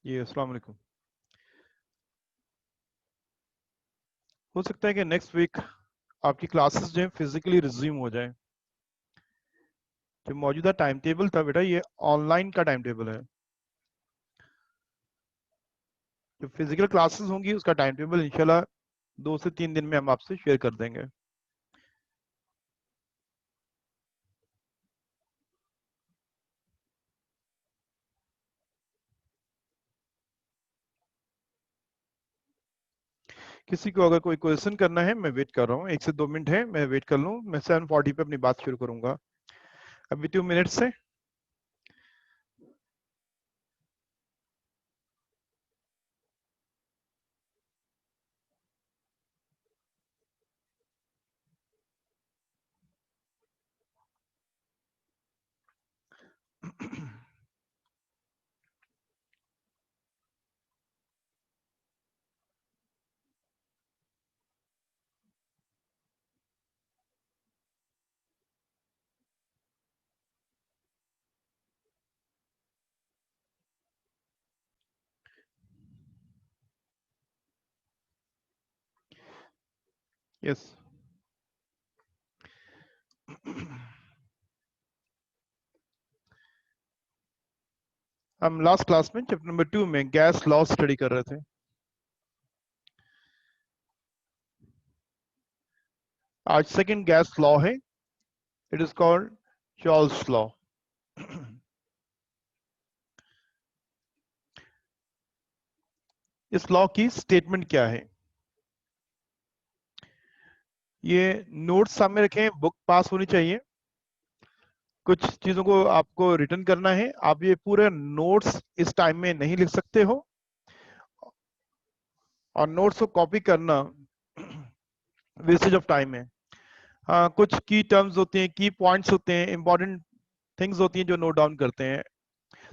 जी अस्सलाम वालेकुम। हो सकता है कि नेक्स्ट वीक आपकी क्लासेस जो है फिजिकली रिज्यूम हो जाए। जो मौजूदा टाइम टेबल था बेटा, ये ऑनलाइन का टाइम टेबल है। जो फिजिकल क्लासेस होंगी उसका टाइम टेबल इंशाल्लाह 2 से 3 दिन में हम आपसे शेयर कर देंगे। किसी को अगर कोई क्वेश्चन करना है, मैं वेट कर रहा हूँ। 1 से 2 मिनट है, मैं वेट कर लूँ। मैं 7:40 पे अपनी बात शुरू करूंगा। अभी 2 मिनट से। यस। हम लास्ट क्लास में चैप्टर नंबर 2 में गैस लॉ स्टडी कर रहे थे। आज सेकंड गैस लॉ है। It is called Charles law. इस लॉ की स्टेटमेंट क्या है? ये नोट्स सामने रखें, बुक पास होनी चाहिए। कुछ चीजों को आपको रिटर्न करना है। आप ये पूरे नोट्स इस टाइम में नहीं लिख सकते हो, और नोट्स को कॉपी करना वेस्टेज ऑफ टाइम है। हाँ, कुछ की टर्म्स होते हैं, की पॉइंट्स होते हैं, इंपॉर्टेंट थिंग्स होती हैं जो नोट डाउन करते हैं।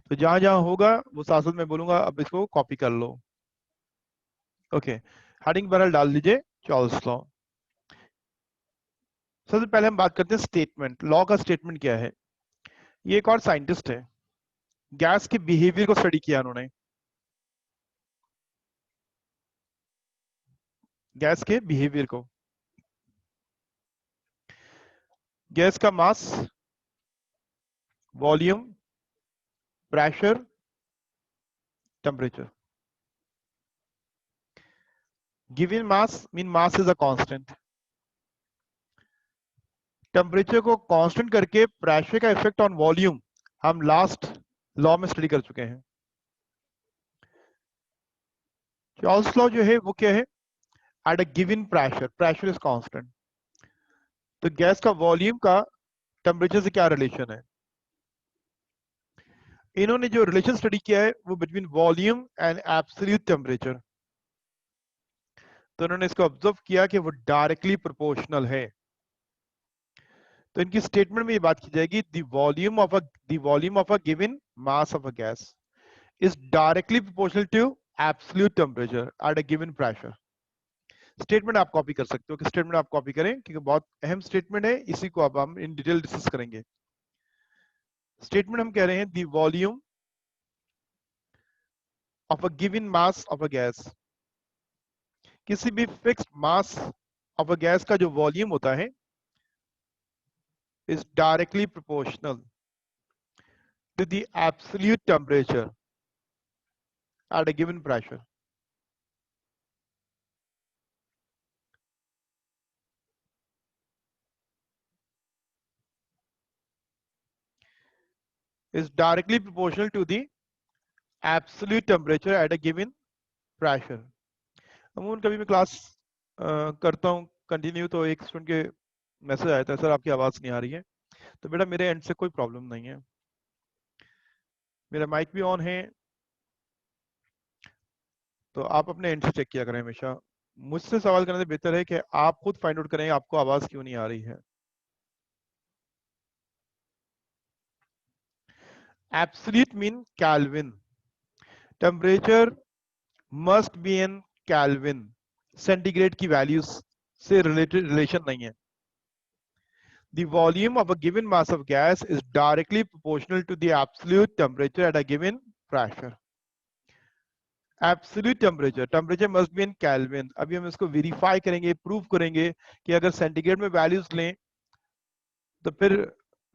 तो जहां जहां होगा वो साथ साथ मैं बोलूंगा, अब इसको कॉपी कर लो। ओके, हेडिंग बरल डाल दीजिए, चार्ल्स लॉ। सबसे पहले हम बात करते हैं स्टेटमेंट। लॉ का स्टेटमेंट क्या है? ये एक और साइंटिस्ट है, गैस के बिहेवियर को स्टडी किया उन्होंने। गैस के बिहेवियर को, गैस का mass, volume, pressure, temperature. Given mass mean mass is a constant. Temperature को कांस्टेंट करके प्रेशर का इफेक्ट ऑन वॉल्यूम हम लास्ट लॉ में स्टडी कर चुके हैं। चार्ल्स लॉ जो है वो क्या है? Eight a given pressure, pressure is constant, तो गैस का वॉल्यूम का टेम्परेचर से क्या रिलेशन है? इन्होंने जो रिलेशन स्टडी किया है वो between volume and absolute temperature. तो उन्होंने इसको ऑब्जर्व किया कि वो डायरेक्टली प्रोपोर्शनल है। तो इनकी स्टेटमेंट में ये बात की जाएगी, the volume of a given mass of a gas is directly proportional to absolute temperature at a given pressure। Statement आप कॉपी कर सकते हो कि स्टेटमेंट आप कॉपी करें, क्योंकि बहुत अहम स्टेटमेंट है। इसी को अब हम इन डिटेल डिस्कस करेंगे। स्टेटमेंट हम कह रहे हैं, the volume of a given mass of a gas. किसी भी fixed mass of a gas का जो वॉल्यूम होता है is directly proportional to the absolute temperature at a given pressure. is directly proportional to the absolute temperature at a given pressure। अमूमन कभी मैं class करता हूँ कंटिन्यू, तो एक स्टूडेंट के मैसेज आया था, सर आपकी आवाज़ नहीं आ रही है। तो बेटा मेरे एंड से कोई प्रॉब्लम नहीं है, मेरा माइक भी ऑन है। तो आप अपने एंड से चेक किया करें हमेशा। मुझसे सवाल करने से बेहतर है कि आप खुद फाइंड आउट करें आपको आवाज़ क्यों नहीं आ रही है। Absolute mean kelvin, temperature must be in kelvin. Centigrade की वैल्यूज से रिलेटेड रिलेशन नहीं है। The volume of a given mass of gas is directly proportional to the absolute temperature at a given pressure। Absolute temperature, temperature must be in kelvin. अभी हम इसको verify करेंगे, prove करेंगे कि अगर सेंटीग्रेड में वैल्यूज लें तो फिर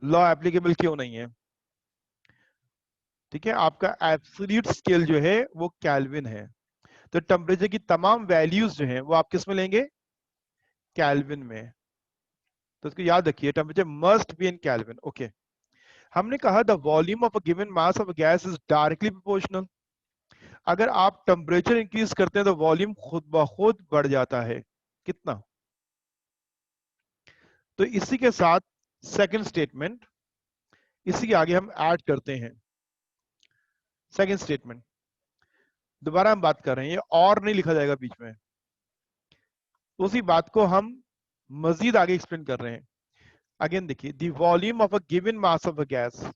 लॉ एप्लीकेबल क्यों नहीं है। ठीक है, आपका एब्सोल्यूट स्केल जो है वो केल्विन है, तो टेम्परेचर की तमाम वैल्यूज जो है वो आप किस में लेंगे, केल्विन में। तो इसको याद रखिए, temperature must be in kelvin. Okay, हमने कहा the volume of a given mass of a gas is directly proportional. अगर आप टेम्परेचर इंक्रीज करते हैं तो वॉल्यूम खुद ब खुद बढ़ जाता है। कितना? तो इसी के साथ सेकंड स्टेटमेंट, इसी के आगे हम ऐड करते हैं सेकंड स्टेटमेंट। दोबारा हम बात कर रहे हैं, ये और नहीं लिखा जाएगा बीच में, उसी बात को हम मजीद आगे एक्सप्लेन कर रहे हैं। अगेन देखिए, the volume of a given mass of a gas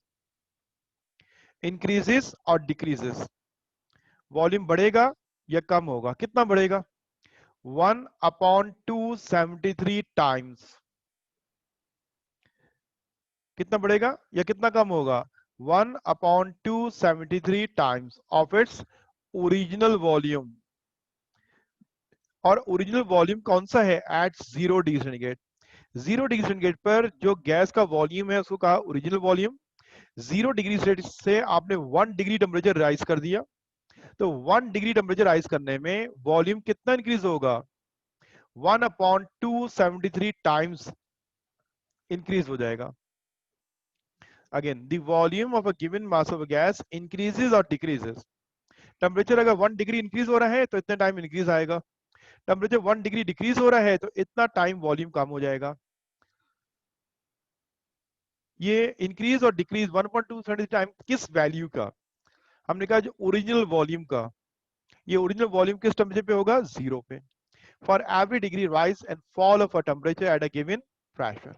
increases और डिक्रीजेस। वॉल्यूम बढ़ेगा या कम होगा? कितना बढ़ेगा? 1/273 टाइम्स। कितना बढ़ेगा या कितना कम होगा? 1/273 times of its original volume. और ओरिजिनल वॉल्यूम कौन सा है? At 0 degree centigrade. 0 degree centigrade पर जो गैस का वॉल्यूम है उसको कहा ओरिजिनल वॉल्यूम। 0 डिग्री से आपने 1 डिग्री टेम्परेचर राइज कर दिया, तो 1 डिग्री टेम्परेचर राइज करने में वॉल्यूम कितना इंक्रीज होगा? 1/273 टाइम्स इंक्रीज हो जाएगा। Again, the volume of a given mass of a gas increases और डिक्रीजेस। टेम्परेचर अगर 1 डिग्री इंक्रीज हो रहा है तो इतना टाइम इंक्रीज आएगा, टेम्परेचर 1 डिग्री डिक्रीज हो रहा है तो इतना टाइम वॉल्यूम कम हो जाएगा। ये इंक्रीज और डिक्रीज 1.2 टाइम किस वैल्यू का? हमने कहा जो ओरिजिनल वॉल्यूम का। ये ओरिजिनल वॉल्यूम किस टेम्परेचर पे होगा? 0 पे। For every degree rise and fall of a temperature at a given pressure.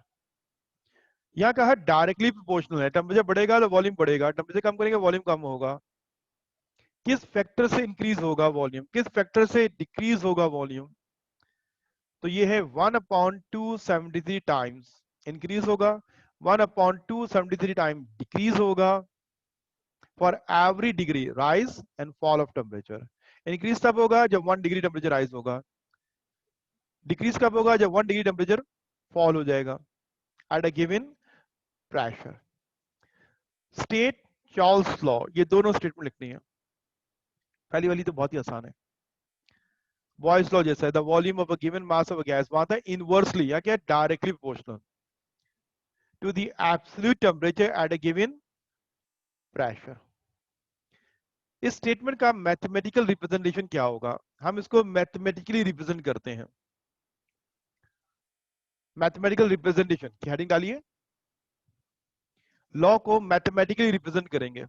यहाँ कहा डायरेक्टली प्रोपोर्शनल है, टेम्परेचर बढ़ेगा तो वॉल्यूम बढ़ेगा, टेम्परेचर कम करेंगे वॉल्यूम कम होगा। किस फैक्टर से इंक्रीज होगा वॉल्यूम, किस फैक्टर से डिक्रीज होगा वॉल्यूम? तो ये है 1/273 टाइम्स इंक्रीज होगा, 1/273 टाइम डिक्रीज होगा for every degree rise and fall of temperature. Increase तब होगा जब 1 डिग्री टेम्परेचर राइज होगा, डिक्रीज कब होगा? जब 1 डिग्री टेम्परेचर फॉल हो जाएगा eight a given pressure. State Charles law, ये दोनों स्टेटमेंट लिखनी है। पहली वाली तो बहुत ही आसान है, बॉयस लॉ जैसा है, the volume of a given mass of a gas, वहां था इनवर्सली, या क्या directly proportional to the absolute temperature at a given pressure. इस स्टेटमेंट का मैथमेटिकल रिप्रेजेंटेशन क्या होगा? हम इसको मैथमेटिकली रिप्रेजेंट करते हैं। मैथमेटिकल रिप्रेजेंटेशन की हेडिंग डालिए, लॉ को मैथमेटिकली रिप्रेजेंट करेंगे।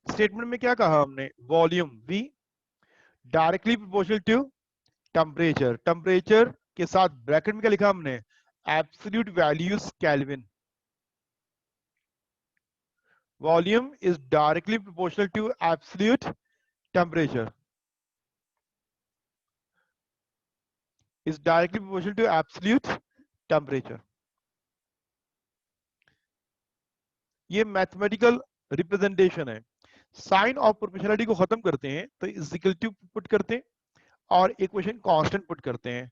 स्टेटमेंट में क्या कहा हमने? Volume V directly proportional to temperature, temperature के साथ ब्रैकेट में क्या लिखा हमने? Absolute values kelvin. Volume is directly proportional to absolute temperature, is directly proportional to absolute temperature. ये मैथमेटिकल रिप्रेजेंटेशन है। साइन ऑफ प्रोपोर्शनलिटी को खत्म करते हैं तो इज इक्वल टू पुट करते हैं और इक्वेशन कांस्टेंट पुट करते हैं।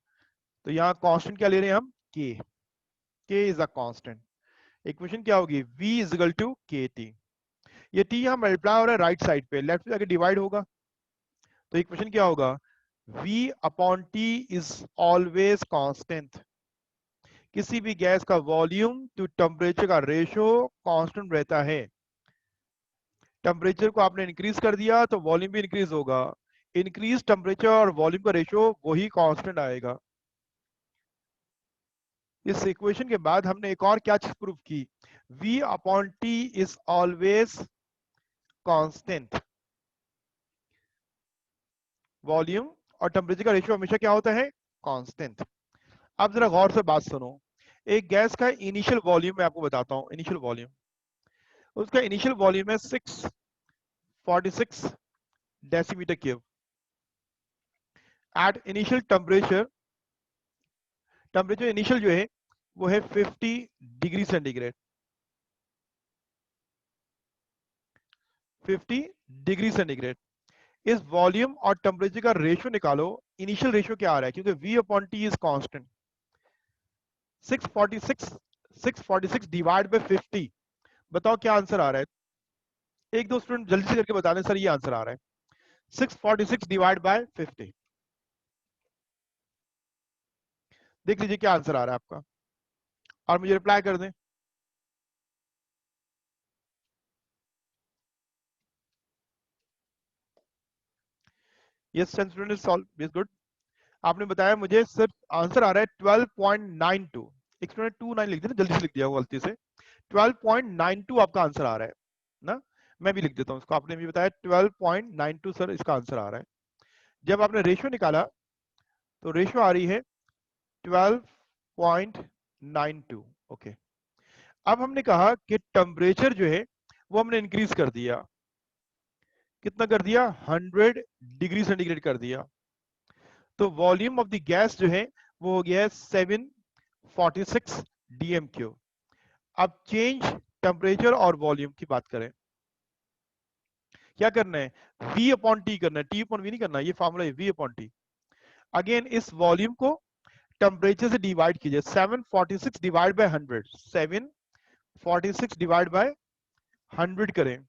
तो यहाँ कांस्टेंट क्या ले रहे हैं हम? के। के इज अ कांस्टेंट। इक्वेशन क्या होगी? v इज इक्वल टू के टी। ये t यहाँ मल्टीप्लाई हो रहा है राइट साइड पे, लेफ्ट पे जाके डिवाइड होगा, तो इक्वेशन क्या होगा? v upon t is always constant. किसी भी गैस का वॉल्यूम टू टेम्परेचर का रेशियो कांस्टेंट रहता है। टेम्परेचर को आपने इंक्रीज कर दिया तो वॉल्यूम भी इंक्रीज होगा, इंक्रीज टेम्परेचर और वॉल्यूम का रेशियो वही कांस्टेंट आएगा। इस इक्वेशन के बाद हमने एक और क्या चीज प्रूव की? v upon T is always constant. Volume और टेम्परेचर का रेशियो हमेशा क्या होता है? कांस्टेंट। अब जरा गौर से बात सुनो, एक गैस का इनिशियल वॉल्यूम मैं आपको बताता हूं। इनिशियल वॉल्यूम, उसका इनिशियल वॉल्यूम है 646 decimetre cube. At initial temperature, temperature initial जो है वो है 50 डिग्री सेंटीग्रेड। 50 degree centigrade. इस वॉल्यूम और टेम्परेचर का रेशियो निकालो। इनिशियल रेशियो क्या आ रहा है, क्योंकि V upon T is constant. 646 divide bye 50, बताओ क्या आंसर आ रहा है। एक दो स्टूडेंट जल्दी से करके बता दें सर ये आंसर आ रहा है। 646 डिवाइड बाय 50, देख लीजिए क्या आंसर आ रहा है आपका, और मुझे रिप्लाई कर दें। Yes student is solve, is good. आपने बताया मुझे सिर्फ आंसर आ रहा है 12.92। एक स्टूडेंट 29 लिख दिया, जल्दी से लिख दिया वो गलती से। 12.92 आपका आंसर आ रहा है ना। मैं भी लिख देता हूं इसको, आपने भी बताया 12.92 सर इसका आंसर आ रहा है। जब आपने रेशियो निकाला तो रेशियो आ रही है 12.92। ओके, अब हमने कहा कि टेम्परेचर जो है वो हमने इंक्रीज कर दिया। कितना कर दिया, 100 डिग्री सेंटीग्रेड कर दिया। तो वॉल्यूम ऑफ द गैस जो है वो हो गया है 746 DMQ। अब चेंज टेम्परेचर और वॉल्यूम की बात करें, क्या करना है, V अपॉन टी करना है, T अपॉन V नहीं करना, ये फॉर्मूला है V अपॉन टी। अगेन इस वॉल्यूम को टेम्परेचर से डिवाइड कीजिए, 746 डिवाइड बाय 100, 746 डिवाइड बाय 100 करें,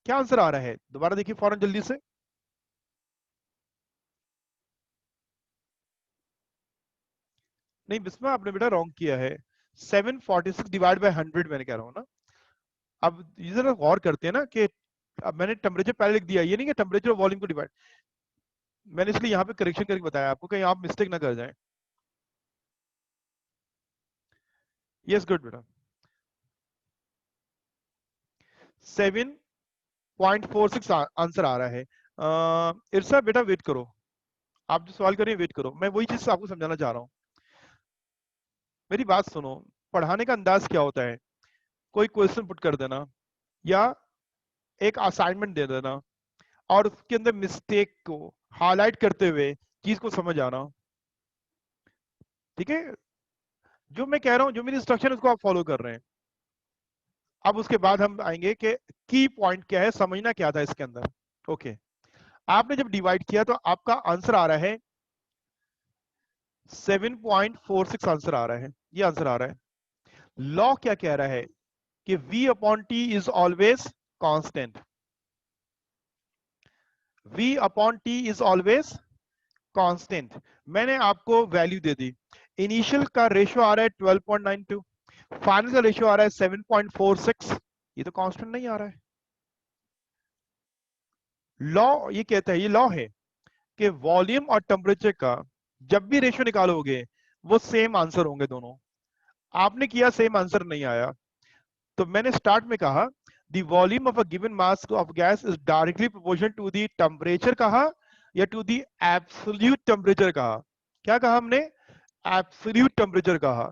क्या आंसर आ रहा है, दोबारा देखिए फौरन जल्दी से। नहीं बिस्मा आपने बेटा रॉन्ग किया है, 746 डिवाइड बाय 100 मैंने कह रहा हूं ना। अब ये जरा गौर करते हैं ना कि अब मैंने टेम्परेचर पहले लिख दिया, ये नहीं कि टेम्परेचर और वॉल्यूम को डिवाइड, मैंने इसलिए यहाँ पे करेक्शन करके बताया आपको, कहीं आप मिस्टेक ना कर जाएं। यस गुड बेटा, 7.46 आंसर आ रहा है। इरसा बेटा वेट करो, आप जो सवाल कर रहे हैं वेट करो, मैं वही चीज आपको समझाना चाह रहा हूँ। मेरी बात सुनो, पढ़ाने का अंदाज क्या होता है, कोई क्वेश्चन पुट कर देना या एक असाइनमेंट दे देना और उसके अंदर मिस्टेक को हाईलाइट करते हुए चीज को समझ आना। ठीक है, जो मैं कह रहा हूं, जो मेरी इंस्ट्रक्शन उसको आप फॉलो कर रहे हैं। अब उसके बाद हम आएंगे कि की पॉइंट क्या है, समझना क्या था इसके अंदर। ओके, आपने जब डिवाइड किया तो आपका आंसर आ रहा है 7.46 आंसर आ रहा है, ये आंसर आ रहा है। लॉ क्या कह रहा है कि V upon T is always constant, V upon T is always constant. मैंने आपको वैल्यू दे दी, इनिशियल का रेशियो आ रहा है 12.92, फाइनल का रेशियो आ रहा है 7.46, ये तो कांस्टेंट नहीं आ रहा है। लॉ ये कहता है, ये लॉ है कि वॉल्यूम और टेम्परेचर का जब भी रेशियो निकालोगे वो सेम आंसर होंगे दोनों। आपने किया सेम आंसर नहीं आया, तो मैंने स्टार्ट में कहा the volume of a given mass of gas is directly proportional to the temperature कहा या टू द एब्सोल्यूट टेम्परेचर कहा, क्या कहा हमने, एब्सोल्यूट टेम्परेचर कहा।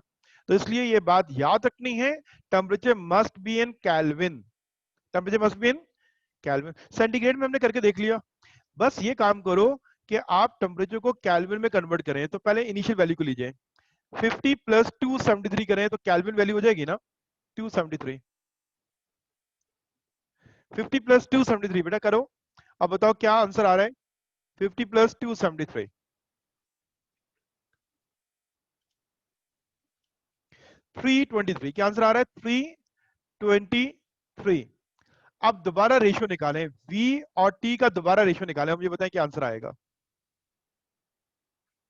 तो इसलिए ये बात याद रखनी है, temperature must be in kelvin, temperature must be in kelvin. Centigrade में हमने करके देख लिया, बस ये काम करो कि आप टेम्परेचर को केल्विन में कन्वर्ट करें। तो पहले इनिशियल वैल्यू को लीजिए, 50 प्लस 273 करें तो केल्विन वैल्यू हो जाएगी ना 273, 50 प्लस 273 बेटा करो, अब बताओ क्या आंसर आ रहा है, 50 प्लस 273, 323, क्या आंसर आ रहा है 323। अब दोबारा रेशियो निकालें, V और T का दोबारा रेशियो निकालें, मुझे बताएं क्या आंसर आएगा।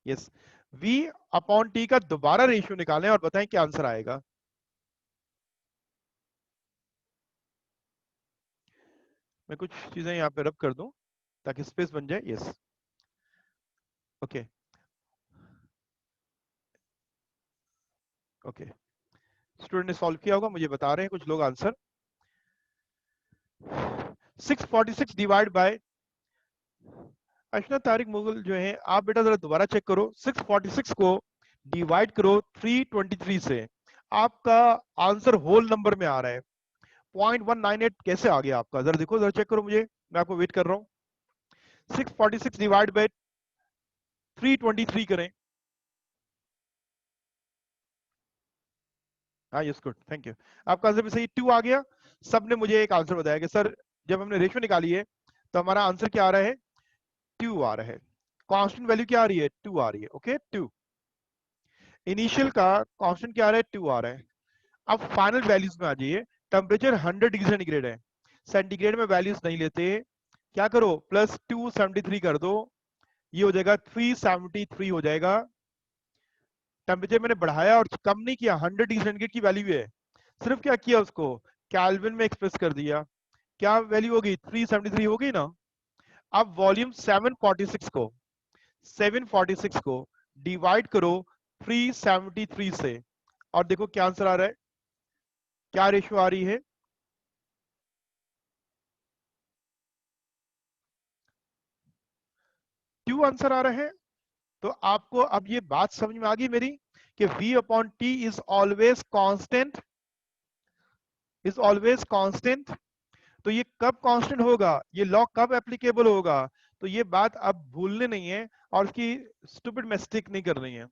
यस, V अपॉन T का दोबारा रेशियो निकालें और बताएं क्या आंसर आएगा। मैं कुछ चीजें यहाँ पे रब कर दूं ताकि स्पेस बन जाए। यस ओके ओके, स्टूडेंट ने सॉल्व किया होगा, मुझे बता रहे हैं कुछ लोग answer. 646 divide by, Ashna Tariq Mughal जो है, आप बेटा जरा दोबारा चेक करो, 646 को डिवाइड करो 323 से, आपका आंसर होल नंबर में आ रहा है 0.198, कैसे आ गया आपका, जरा देखो, जरा चेक करो मुझे, मैं आपको वेट कर रहा हूँ। 646 डिवाइड बाय 323 करें। हाँ यस गुड, थैंक यू, आपका आंसर भी सही, 2 आ गया। सबने मुझे एक आंसर बताया कि सर जब हमने रेशियो निकाली है तो हमारा आंसर क्या आ रहा है, 2 आ रहा है। कांस्टेंट वैल्यू क्या आ रही है, 2 आ रही है। ओके 2, इनिशियल का कांस्टेंट क्या आ रहा है, 2 आ रहा है। अब फाइनल वैल्यूज में आ जाइए। टेम्परेचर 100 डिग्री सेंटीग्रेड है, सेंटीग्रेड में वैल्यूज नहीं लेते, क्या करो प्लस 273 कर दो, ये हो जाएगा 373 हो जाएगा। टेम्परेचर मैंने बढ़ाया और कम नहीं किया, 100 डिग्री सेंटीग्रेड की वैल्यू है, सिर्फ क्या किया उसको केल्विन में एक्सप्रेस कर दिया। क्या वैल्यू होगी, 373 हो गई ना। अब वॉल्यूम 746 को डिवाइड करो 373 से, और देखो क्या आंसर आ रहा है, क्या रेशियो आ रही है, 2 आंसर आ रहा है। तो आपको अब ये बात समझ में आ गई मेरी कि V upon T is always constant, is always constant. तो ये कब कांस्टेंट होगा, ये लॉ कब एप्लीकेबल होगा, तो ये बात अब भूलने नहीं है और उसकी स्टूपिड मिस्टेक नहीं करनी है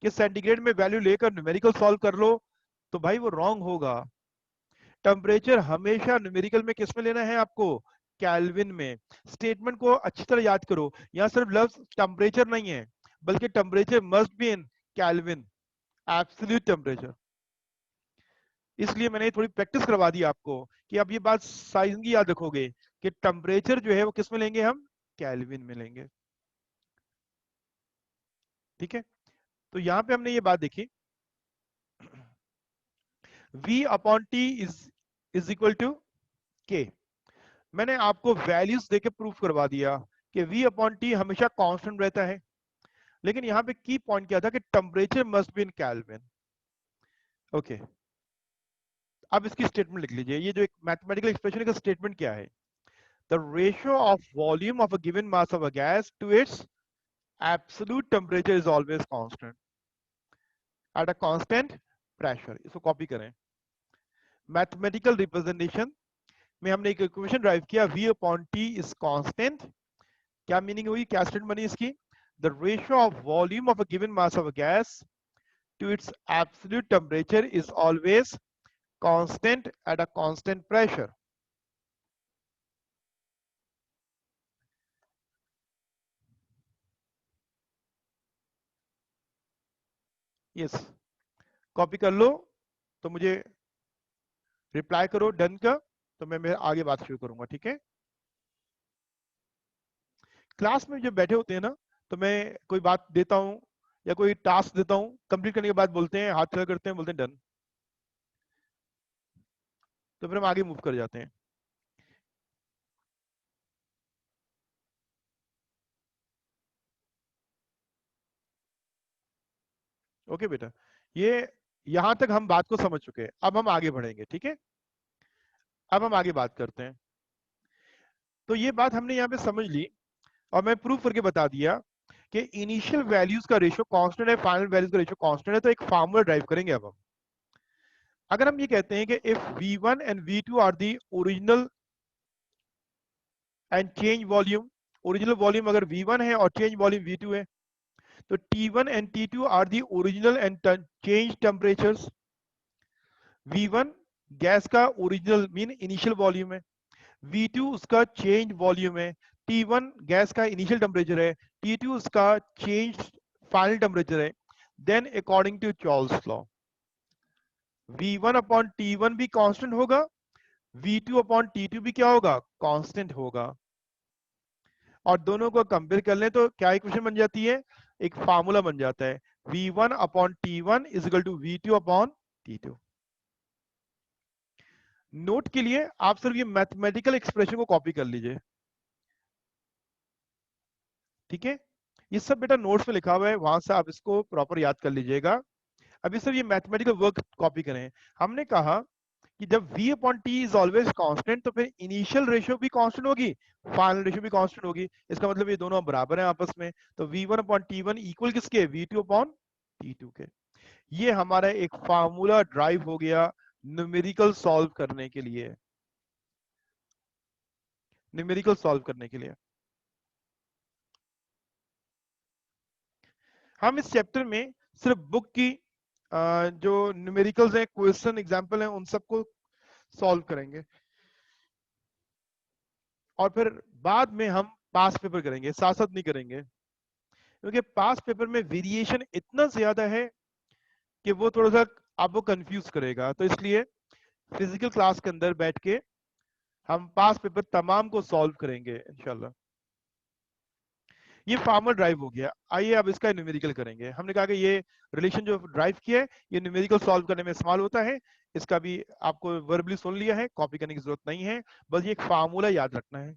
कि सेंटीग्रेड में वैल्यू लेकर न्यूमेरिकल सॉल्व कर लो, तो भाई वो रॉन्ग होगा। टेम्परेचर हमेशा न्यूमेरिकल में किस में लेना है आपको, केल्विन में। स्टेटमेंट को अच्छी तरह याद करो, यहां सिर्फ लफ्ज टेम्परेचर नहीं है, बल्कि temperature must be in kelvin, absolute temperature. इसलिए मैंने थोड़ी प्रैक्टिस करवा दी आपको कि अब ये बात साइंस याद रखोगे कि टेम्परेचर जो है वो किस में लेंगे हम, केल्विन में लेंगे। ठीक है, तो यहां पे हमने ये बात देखी, V upon T is equal to K. मैंने आपको वैल्यूज देके प्रूफ करवा दिया कि V अपॉन टी हमेशा कांस्टेंट रहता है, लेकिन यहाँ पे की पॉइंट क्या था कि temperature must be in kelvin. Okay, अब इसकी स्टेटमेंट लिख लीजिए, ये जो एक मैथमेटिकल एक्सप्रेशन का स्टेटमेंट क्या है, the ratio of volume of a given mass of a gas to its absolute temperature is always constant at a constant pressure. इसको कॉपी करें, मैथमेटिकल रिप्रेजेंटेशन में हमने एक इक्वेशन ड्राइव किया, V upon T is constant. क्या meaning हुई, क्या statement बनी इसकी, the ratio of volume of a given mass of a gas to its absolute temperature is always constant at a constant pressure. Yes, copy कर लो तो मुझे reply करो done का, तो मैं मेरे आगे बात शुरू करूंगा। ठीक है, क्लास में जब बैठे होते हैं ना, तो मैं कोई बात देता हूं या कोई टास्क देता हूं, कंप्लीट करने के बाद बोलते हैं, हाथ खड़ा करते हैं, बोलते हैं डन, तो फिर हम आगे मूव कर जाते हैं। ओके बेटा, ये यहां तक हम बात को समझ चुके हैं, अब हम आगे बढ़ेंगे। ठीक है, अब हम आगे बात करते हैं। तो ये बात हमने यहाँ पे समझ ली और मैं प्रूफ करके बता दिया कि इनिशियल वैल्यूज का रेशियो कांस्टेंट है, फाइनल वैल्यूज का रेशियो कांस्टेंट है। तो एक फार्मूला ड्राइव करेंगे अब हम। अगर हम ये कहते हैं कि if V1 and V2 are the original and change volume, original volume अगर V1 है और चेंज वॉल्यूम V2 है, तो T1 and T2 are the original and change temperatures. V1 gas का ओरिजिनल मीन इनिशियल वॉल्यूम है, V2 उसका change volume है, T1 gas का इनिशियल टेम्परेचर है, T2 उसका चेंज फाइनल टेम्परेचर है। Then according to Charles law V1 upon T1 भी constant होगा, V2 अपॉन T2 भी क्या होगा, कांस्टेंट होगा। और दोनों को कंपेयर कर लें तो क्या इक्वेशन बन जाती है, एक फार्मूला बन जाता है, V1 upon T1 is equal to V2 upon T2। Note के लिए आप सिर्फ ये मैथमेटिकल एक्सप्रेशन को कॉपी कर लीजिए। ठीक है, ये सब बेटा नोट्स में लिखा हुआ है, वहां से आप इसको प्रॉपर याद कर लीजिएगा। अभी सिर्फ ये मैथमेटिकल वर्क कॉपी करें। हमने कहा कि जब V upon T is always constant, तो फिर इनिशियल रेशियो भी कांस्टेंट होगी, फाइनल रेशियो भी कांस्टेंट होगी। इसका मतलब ये दोनों बराबर हैं आपस में। तो V1 अपॉन T1 इक्वल किसके, V2 अपॉन T2 के। ये हमारा एक फार्मूला ड्राइव हो गया न्यूमेरिकल सॉल्व करने के लिए, न्यूमेरिकल सॉल्व करने के लिए। हम इस चैप्टर में सिर्फ बुक की जो न्यूमेरिकल्स हैं, क्वेश्चन एग्जांपल हैं, उन सबको सॉल्व करेंगे। और फिर बाद में हम पास पेपर करेंगे, साथ साथ नहीं करेंगे, क्योंकि पास पेपर में वेरिएशन इतना ज्यादा है कि वो थोड़ा सा आपको कंफ्यूज करेगा। तो इसलिए फिजिकल क्लास के अंदर बैठ के हम पास पेपर तमाम को सॉल्व करेंगे इंशाल्लाह। ये फार्मर ड्राइव हो गया। आइए अब इसका न्यूमेरिकल करेंगे। हमने कहा कि ये रिलेशन जो ड्राइव किया है ये न्यूमेरिकल सॉल्व करने में इस्तेमाल होता है। इसका भी आपको वर्बली सुन लिया है, कॉपी करने की जरूरत नहीं है, बस ये एक फार्मूला याद रखना है।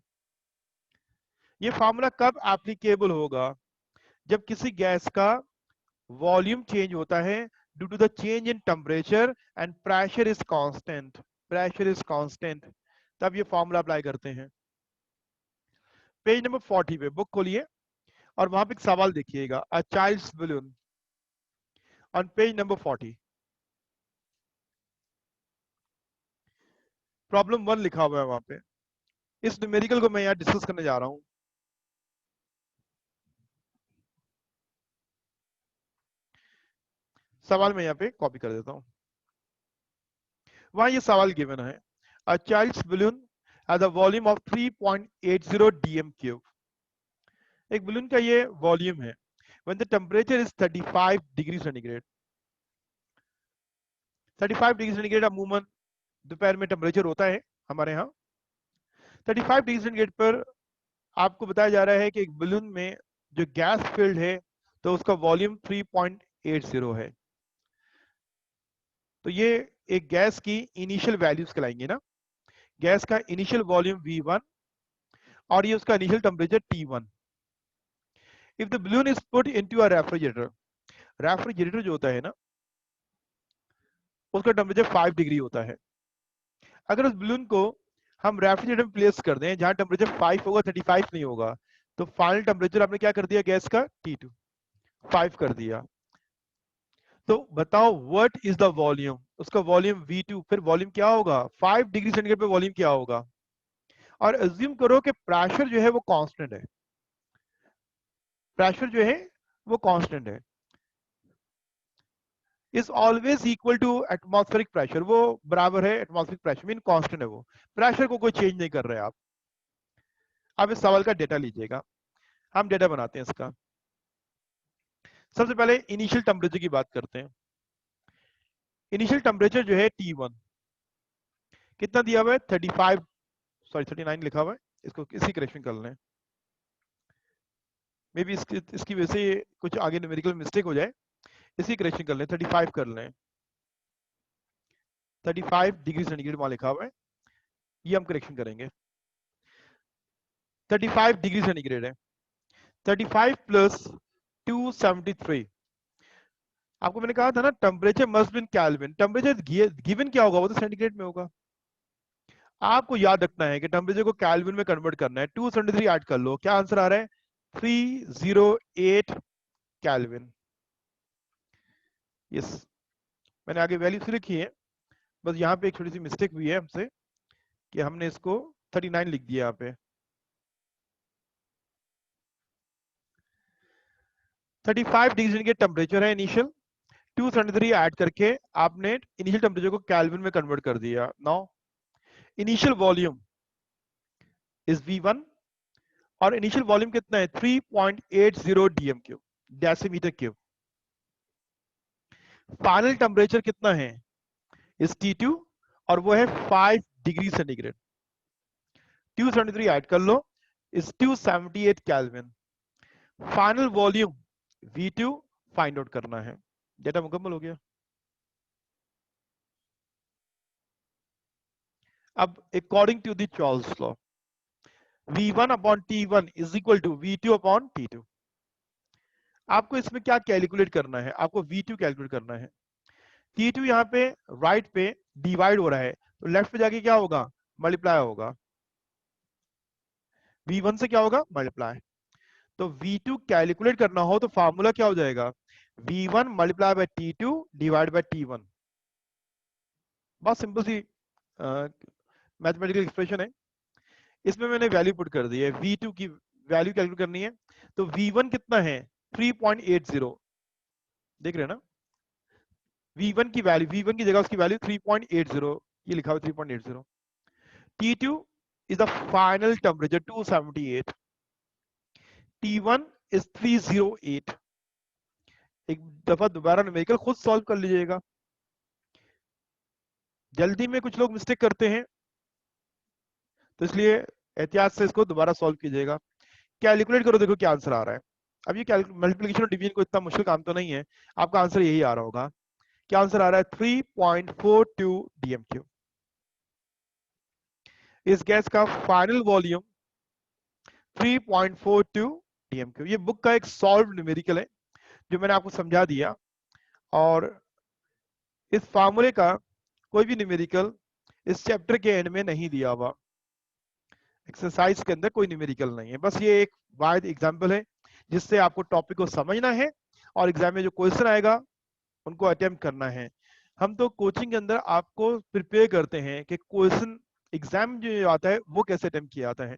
ये फार्मूला कब एप्लीकेबल होगा? जब किसी गैस का वॉल्यूम चेंज होता है due to the change in temperature and pressure is constant, pressure is constant, तब ये फॉर्मूला अप्लाई करते हैं। पेज नंबर 40 पे बुक खोलिए और वहां पे एक सवाल देखिएगा, a child's balloon on page number 40। Problem 1 लिखा हुआ है वहां पे। इस न्यूमेरिकल को मैं यहाँ डिस्कस करने जा रहा हूं। सवाल मैं यहाँ पे कॉपी कर देता हूं। वहां ये सवाल गिवन है, a child's balloon has a volume of 3.80 dm cube. एक बलून का ये वॉल्यूम है when the temperature is 35 degree centigrade. 35 degree centigrade अमूमन दोपहर में टेम्परेचर होता है हमारे यहाँ। 35 डिग्री सेंटीग्रेड पर आपको बताया जा रहा है कि एक बलून में जो गैस फिल्ड है तो उसका वॉल्यूम 3.80 है। तो ये एक गैस की इनिशियल वैल्यूज कहलाएंगे ना। गैस का इनिशियल वॉल्यूम V1 और ये उसका initial temperature T1। If the balloon is put into a refrigerator, refrigerator जो होता है ना उसका टेम्परेचर 5 डिग्री होता है। अगर उस बलून को हम रेफ्रिजरेटर में प्लेस कर दें जहां टेम्परेचर 5 होगा, 35 नहीं होगा, तो फाइनल टेम्परेचर आपने क्या कर दिया गैस का? T2, 5 कर दिया। तो बताओ व्हाट इज द वॉल्यूम? उसका वॉल्यूम V2, फिर वॉल्यूम क्या होगा? 5 डिग्री सेंटीग्रेड पे वॉल्यूम क्या होगा? और अज्यूम करो कि प्रेशर जो है वो कांस्टेंट है, प्रेशर जो है वो कांस्टेंट है, is always equal to atmospheric pressure, वो बराबर है एटमॉस्फेरिक प्रेशर, मीन कांस्टेंट है वो, प्रेशर को कोई चेंज नहीं कर रहे आप। अब इस सवाल का डेटा लीजिएगा, हम डेटा बनाते हैं इसका। सबसे पहले इनिशियल टेम्परेचर की बात करते हैं। इनिशियल टेम्परेचर जो है T1 कितना दिया हुआ है? 35, सॉरी 39 लिखा हुआ है, इसको इसी करेक्शन कर लें। मे बी इसकी वजह से कुछ आगे न्यूमेरिकल मिस्टेक हो जाए, इसी करेक्शन कर लें। 35 कर लें, 35 डिग्री सेंटीग्रेड वहां लिखा हुआ है, ये हम करेक्शन करेंगे। 35 डिग्री सेंटीग्रेड है, 35 प्लस 273। आपको मैंने कहा था ना temperature must be in kelvin, temperature given क्या होगा? वो तो सेंटीग्रेड में होगा। आपको याद रखना है कि टेम्परेचर को केल्विन में कन्वर्ट करना है। 273 ऐड कर लो, क्या आंसर आ रहा है? 308 केल्विन। यस, मैंने आगे वैल्यू से लिखी है, बस यहाँ पे एक छोटी सी मिस्टेक हुई है हमसे कि हमने इसको 39 लिख दिया यहाँ पे। 35 डिग्री के टेम्परेचर है इनिशियल, 273 ऐड करके आपने इनिशियल टेम्परेचर को केल्विन में कन्वर्ट कर दिया। Now initial volume is V1 और इनिशियल वॉल्यूम कितना है? 3.80 dm cube, decimetre cube. Final temperature कितना है? इस T2 और वो है 5 डिग्री सेंटीग्रेड। 273 ऐड कर लो, इस 278 kelvin. Final volume V2 find out करना है। डेटा मुकम्मल हो गया। अब according to the Charles law, V1 upon T1 is equal to V2 upon T2। आपको इसमें क्या कैलकुलेट करना है? आपको V2 कैलकुलेट करना है। T2 यहाँ पे राइट पे डिवाइड हो रहा है, तो लेफ्ट पे जाके क्या होगा? मल्टीप्लाई होगा। V1 से क्या होगा? मल्टीप्लाई। तो V2 कैलकुलेट करना हो तो फार्मूला क्या हो जाएगा? V1 multiply by T2 divide by T1। बहुत सिंपल सी मैथमेटिकल एक्सप्रेशन है। इसमें मैंने वैल्यू पुट कर दी है, V2 की वैल्यू कैलकुलेट करनी है। तो V1 कितना है? 3.80, देख रहे हैं ना? V1 की वैल्यू, V1 की जगह उसकी वैल्यू 3.80, ये लिखा हुआ 3.80। T2 is the final temperature 278. T1 is 308. एक दफा दोबारा न्यूमेरिकल खुद सॉल्व कर लीजिएगा। जल्दी में कुछ लोग मिस्टेक करते हैं, तो इसलिए एहतियात से इसको दोबारा सॉल्व कीजिएगा। कैलकुलेट करो, देखो क्या आंसर आ रहा है। अब ये मल्टीप्लिकेशन और डिवीजन को इतना मुश्किल काम तो नहीं है, आपका आंसर यही आ रहा होगा। क्या आंसर आ रहा है? 3.42 DMQ। इस गैस का फाइनल वॉल्यूम 3.42 DMQ। ये बुक का एक सॉल्व न्यूमेरिकल है जो मैंने आपको समझा दिया, और इस फार्मूले का कोई भी न्यूमेरिकल इस चैप्टर के एंड में नहीं दिया हुआ। एक्सरसाइज के अंदर कोई न्यूमेरिकल नहीं है, बस ये एक वाइड एग्जांपल है जिससे आपको टॉपिक को समझना है और एग्जाम में जो क्वेश्चन आएगा उनको अटेम्प्ट करना है। हम तो कोचिंग के अंदर आपको प्रिपेयर करते हैं कि क्वेश्चन एग्जाम जो आता है वो कैसे अटेम्प्ट किया जाता है।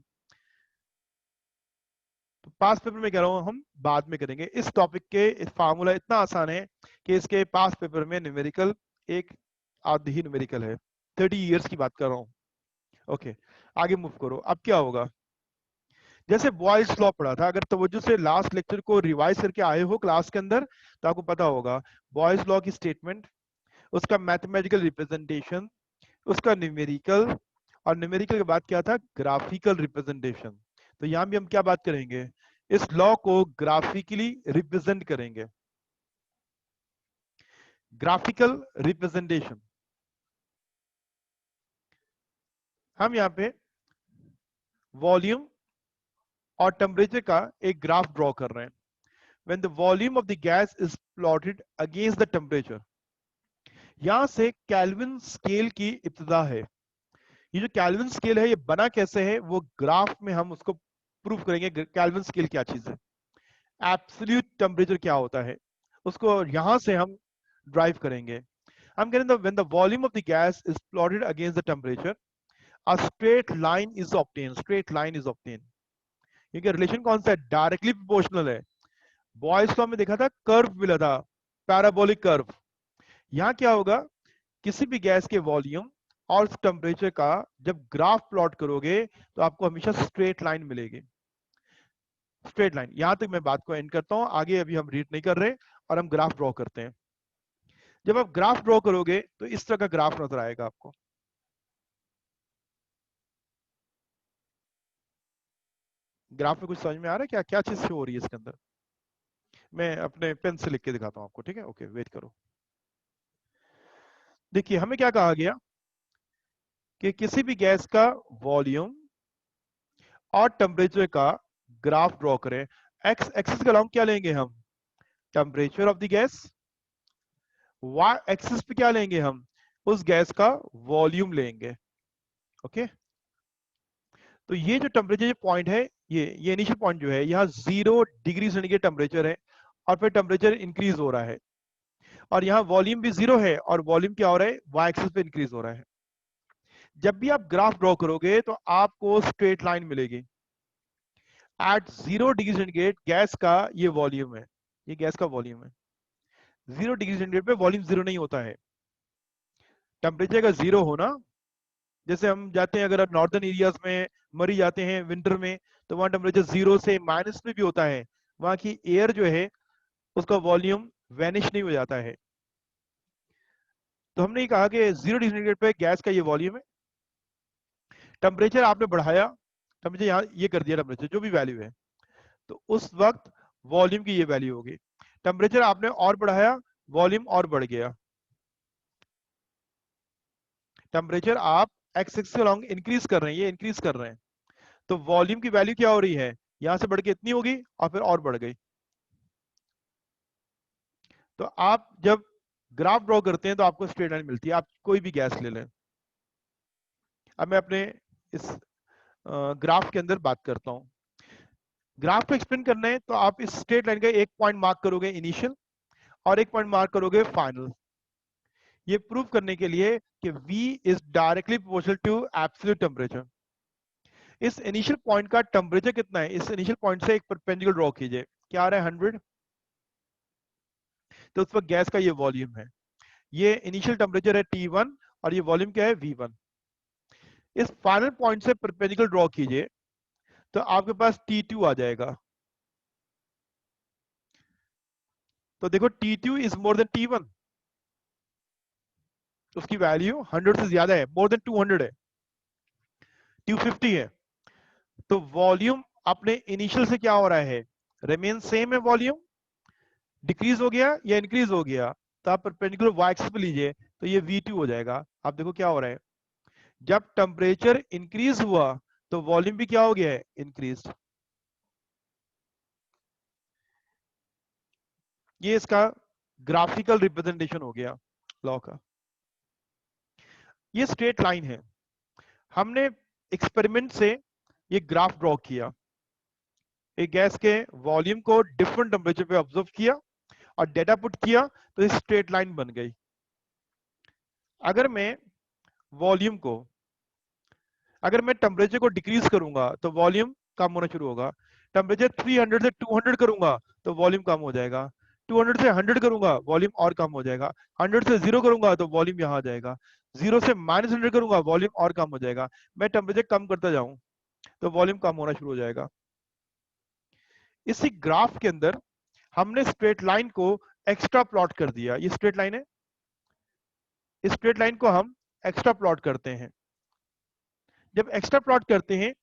तो पास पेपर में कह रहा हूं हम बाद में करेंगे। इस टॉपिक के इस फार्मूला इतना आसान है कि इसके पास पेपर में न्यूमेरिकल एक आधी ही न्यूमेरिकल है। 30 इयर्स की बात कर रहा हूं। ओके, आगे मूव करो। अब क्या होगा? जैसे बॉयल्स लॉ पढ़ा था, अगर तवज्जो से लास्ट लेक्चर को रिवाइज करके आए हो क्लास के अंदर तो आपको पता होगा बॉयल्स लॉ की स्टेटमेंट, उसका मैथमेटिकल रिप्रेजेंटेशन, उसका न्यूमेरिकल, और न्यूमेरिकल के बाद क्या था? Graphical representation. तो यहां भी हम क्या बात करेंगे? इस लॉ को ग्राफिकली रिप्रेजेंट करेंगे। ग्राफिकल रिप्रेजेंटेशन, हम यहाँ पे वॉल्यूम और टेम्परेचर का एक ग्राफ ड्रॉ कर रहे हैं। When the volume of the gas is plotted against the temperature, यहां से कैल्विन स्केल की इब्तिदा है। ये जो कैल्विन स्केल है ये बना कैसे है वो ग्राफ में हम उसको प्रूफ करेंगे। कैल्विन स्केल क्या चीज है, एब्सोल्यूट टेम्परेचर क्या होता है, उसको यहां से हम ड्राइव करेंगे। हम कह रहे हैं when the volume of the gas is plotted against the temperature, a straight line is obtained। straight line is obtained, क्योंकि रिलेशन कौन सा है? डायरेक्टली प्रोपोर्शनल है। बॉयल्स लॉ में देखा था कर्व मिला था, पैराबोलिक कर्व। यहां क्या होगा? किसी भी गैस के वॉल्यूम और टेम्परेचर का जब ग्राफ प्लॉट करोगे तो आपको हमेशा स्ट्रेट लाइन मिलेगी। Straight line. यहां तक मैं बात को एंड करता हूं, आगे अभी हम रीड नहीं कर रहे और हम ग्राफ ड्रॉ करते हैं। जब आप ग्राफ ड्रॉ करोगे तो इस तरह का ग्राफ नजर आएगा आपको। ग्राफ में कुछ समझ में आ रहा है? क्या क्या चीज शो हो रही है इसके अंदर? मैं अपने पेन से लिख के दिखाता हूं आपको, ठीक है? ओके, वेट करो। देखिए हमें क्या कहा गया कि किसी भी गैस का वॉल्यूम और टेम्परेचर का ग्राफ ड्रॉ करें। एक्स एक्सिस का लॉन्ग क्या लेंगे हम? Temperature of the gas. Y axis पे क्या लेंगे हम? उस गैस का वॉल्यूम लेंगे। ओके, तो ये जो टेम्परेचर पॉइंट है, ये इनिशियल पॉइंट जो है, यहाँ 0 डिग्री सेंटीग्रेड टेम्परेचर है और फिर टेम्परेचर इंक्रीज हो रहा है, और यहाँ वॉल्यूम भी 0 है और वॉल्यूम क्या हो रहा है? वाई एक्सिस पे इंक्रीज हो रहा है। जब भी आप ग्राफ ड्रॉ करोगे तो आपको स्ट्रेट लाइन मिलेगी। एट 0 डिग्री सेंटीग्रेड गैस का ये वॉल्यूम है, ये गैस का वॉल्यूम है। 0 डिग्री सेंटीग्रेड पे वॉल्यूम 0 नहीं होता है। टेम्परेचर का 0 होना, जैसे हम जाते हैं अगर आप नॉर्दर्न एरियाज में मरी जाते हैं विंटर में, तो वहां टेम्परेचर 0 से माइनस में भी होता है, वहां की एयर जो है उसका वॉल्यूम वैनिश नहीं हो जाता है। तो हमने ये कहा कि 0 डिग्री सेंटीग्रेड पे गैस का ये वॉल्यूम है। टेम्परेचर आपने बढ़ाया, टेम्परेचर यहाँ ये कर दिया, टेम्परेचर जो भी वैल्यू है, तो उस वक्त वॉल्यूम की ये वैल्यू होगी। टेम्परेचर आपने और बढ़ाया, वॉल्यूम और बढ़ गया। टेम्परेचर आप एक्स एक्सिस अलोंग इंक्रीज कर रहे हैं, ये इंक्रीज कर रहे हैं, तो वॉल्यूम की वैल्यू क्या हो रही है? यहां से बढ़ के इतनी होगी और फिर और बढ़ गई। तो आप जब ग्राफ ड्रॉ करते हैं तो आपको स्ट्रेट लाइन मिलती है। आप कोई भी गैस ले लें। अब मैं अपने इस ग्राफ के अंदर बात करता हूं। ग्राफ को एक्सप्लेन करना है तो आप इस स्ट्रेट लाइन का एक पॉइंट मार्क करोगे इनिशियल और एक पॉइंट मार्क करोगे फाइनल। ये प्रूव करने के लिए कि V is directly proportional to absolute temperature. इस इनिशियल पॉइंट का टेम्परेचर कितना है? इस इनिशियल पॉइंट से एक परपेंडिकुलर ड्रॉ कीजिए। क्या आ रहा है? 100। तो उस वक्त गैस का ये वॉल्यूम है, ये इनिशियल टेम्परेचर है T1 और ये वॉल्यूम क्या है? V1। इस फाइनल पॉइंट से परपेंडिकुलर ड्रॉ कीजिए तो आपके पास T2 आ जाएगा। तो देखो T2 is more than T1, उसकी वैल्यू 100 से ज्यादा है, मोर देन 200 है, 250 है। तो वॉल्यूम अपने इनिशियल से क्या हो रहा है, रिमेन सेम है, वॉल्यूम डिक्रीज हो गया या इंक्रीज हो गया। तो आप परपेंडिकुलर y एक्सिस पे लीजिए तो ये V2 हो जाएगा। आप देखो क्या हो रहा है, जब टेम्परेचर इंक्रीज हुआ तो वॉल्यूम भी क्या हो गया है, इंक्रीज। ये इसका ग्राफिकल रिप्रेजेंटेशन हो गया लॉ का। ये स्ट्रेट लाइन है, हमने एक्सपेरिमेंट से ये ग्राफ ड्रॉ किया, एक गैस के वॉल्यूम को डिफरेंट टेम्परेचर पे ऑब्जर्व किया और डेटा पुट किया तो ये स्ट्रेट लाइन बन गई। अगर मैं वॉल्यूम को, अगर मैं टेम्परेचर को डिक्रीज करूंगा तो वॉल्यूम कम होना शुरू होगा। टेम्परेचर 300 से 200 करूंगा तो वॉल्यूम कम हो जाएगा। 200 से 100 करूंगा वॉल्यूम और कम हो जाएगा। 100 से 0 करूंगा तो वॉल्यूम यहाँ आ जाएगा। 0 से -100 करूंगा वॉल्यूम और कम हो जाएगा। मैं टेम्परेचर कम करता जाऊं तो वॉल्यूम कम होना शुरू हो जाएगा। इसी ग्राफ के अंदर हमने स्ट्रेट लाइन को एक्स्ट्रा प्लॉट कर दिया। ये स्ट्रेट लाइन है, इस स्ट्रेट लाइन को हम एक्स्ट्रा प्लॉट करते हैं। जब एक्स्ट्रा प्लॉट करते हैं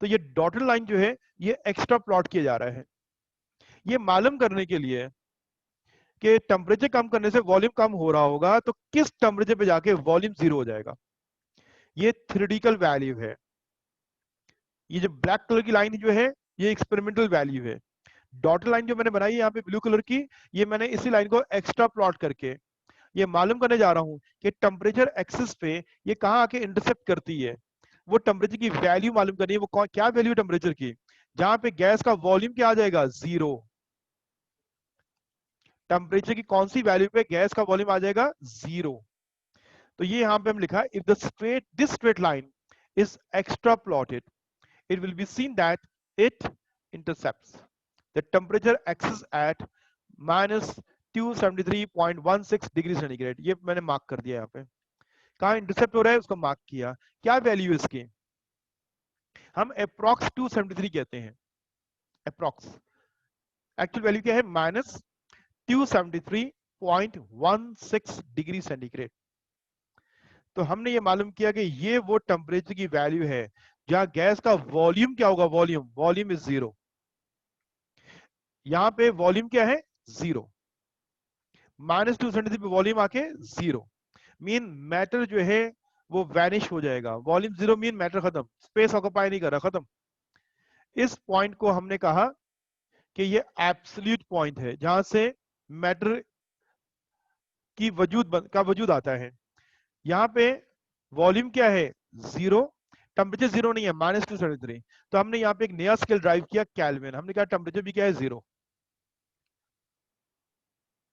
तो ये डॉटेड लाइन जो है ये एक्स्ट्रा प्लॉट किया जा रहा है, ये मालूम करने के लिए कि टेम्परेचर कम करने से वॉल्यूम कम हो रहा होगा तो किस टेम्परेचर पे जाके वॉल्यूम 0 हो जाएगा। ये थ्योरेटिकल वैल्यू है। ये जो ब्लैक कलर की लाइन जो है ये एक्सपेरिमेंटल वैल्यू है। डॉटेड लाइन जो मैंने बनाई है यहाँ पे ब्लू कलर की, ये मैंने इसी लाइन को एक्स्ट्रा प्लॉट करके ये मालूम करने जा रहा हूं कि टेम्परेचर एक्सिस पे ये कहाँ आके इंटरसेप्ट करती है। वो टेम्परेचर की वैल्यू मालूम करनी है, वो क्या वैल्यू टेम्परेचर की, जहां पे गैस का वॉल्यूम क्या आ जाएगा, 0। टेम्परेचर की कौन सी वैल्यू पे गैस का वॉल्यूम आ जाएगा, 0। तो ये यहां पे हम लिखा है, if the straight this straight line is extra plotted it will be seen that it intercepts the temperature axis at minus 273.16 degree centigrade. ये मैंने मार्क कर दिया यहाँ पे, कहाँ इंटरसेप्ट हो रहा है उसको मार्क किया। क्या वैल्यू इसकी, हम अप्रॉक्स 273 कहते हैं। अप्रॉक्स एक्चुअल वैल्यू क्या है, माइनस 273.16 डिग्री सेंटीग्रेड। तो हमने ये मालूम किया कि ये वो टेम्परेचर की वैल्यू है जहां गैस का वॉल्यूम क्या होगा, वॉल्यूम इज 0। यहां पे वॉल्यूम क्या है, 0। -273 पे वॉल्यूम आके 0 मीन मैटर जो है वो वैनिश हो जाएगा। वॉल्यूम 0 मीन मैटर खत्म, स्पेस ऑक्यूपाई नहीं कर रहा, खत्म। इस पॉइंट को हमने कहा कि ये एब्सोल्यूट पॉइंट है जहां से मैटर की वजूद आता है। यहाँ पे वॉल्यूम क्या है, 0, टेम्परेचर 0 नहीं है, -273। तो हमने यहाँ पे एक नया स्केल ड्राइव किया, केल्विन। हमने कहा टेम्परेचर भी क्या है, 0।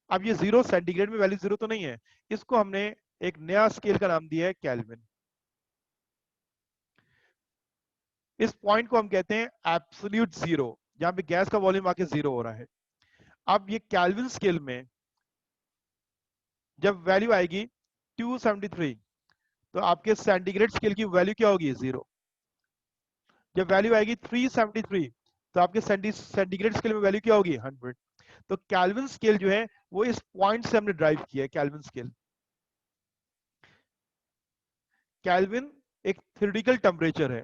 अब ये 0 सेंटीग्रेड में वैल्यू 0 तो नहीं है, इसको हमने एक नया स्केल का नाम दिया है, केल्विन। इस पॉइंट को हम कहते हैं एब्सोल्यूट 0, जहां पे गैस का वॉल्यूम आके 0 हो रहा है। अब ये केल्विन स्केल में जब वैल्यू आएगी 273 तो आपके सेंटीग्रेड स्केल की वैल्यू क्या होगी, 0। जब वैल्यू आएगी 373 तो आपके सेंटीग्रेड स्केल में वैल्यू क्या होगी, 100। तो केल्विन स्केल जो है वो इस पॉइंट से हमने ड्राइव किया है, केल्विन स्केल। केल्विन एक थ्योरेटिकल टेम्परेचर है।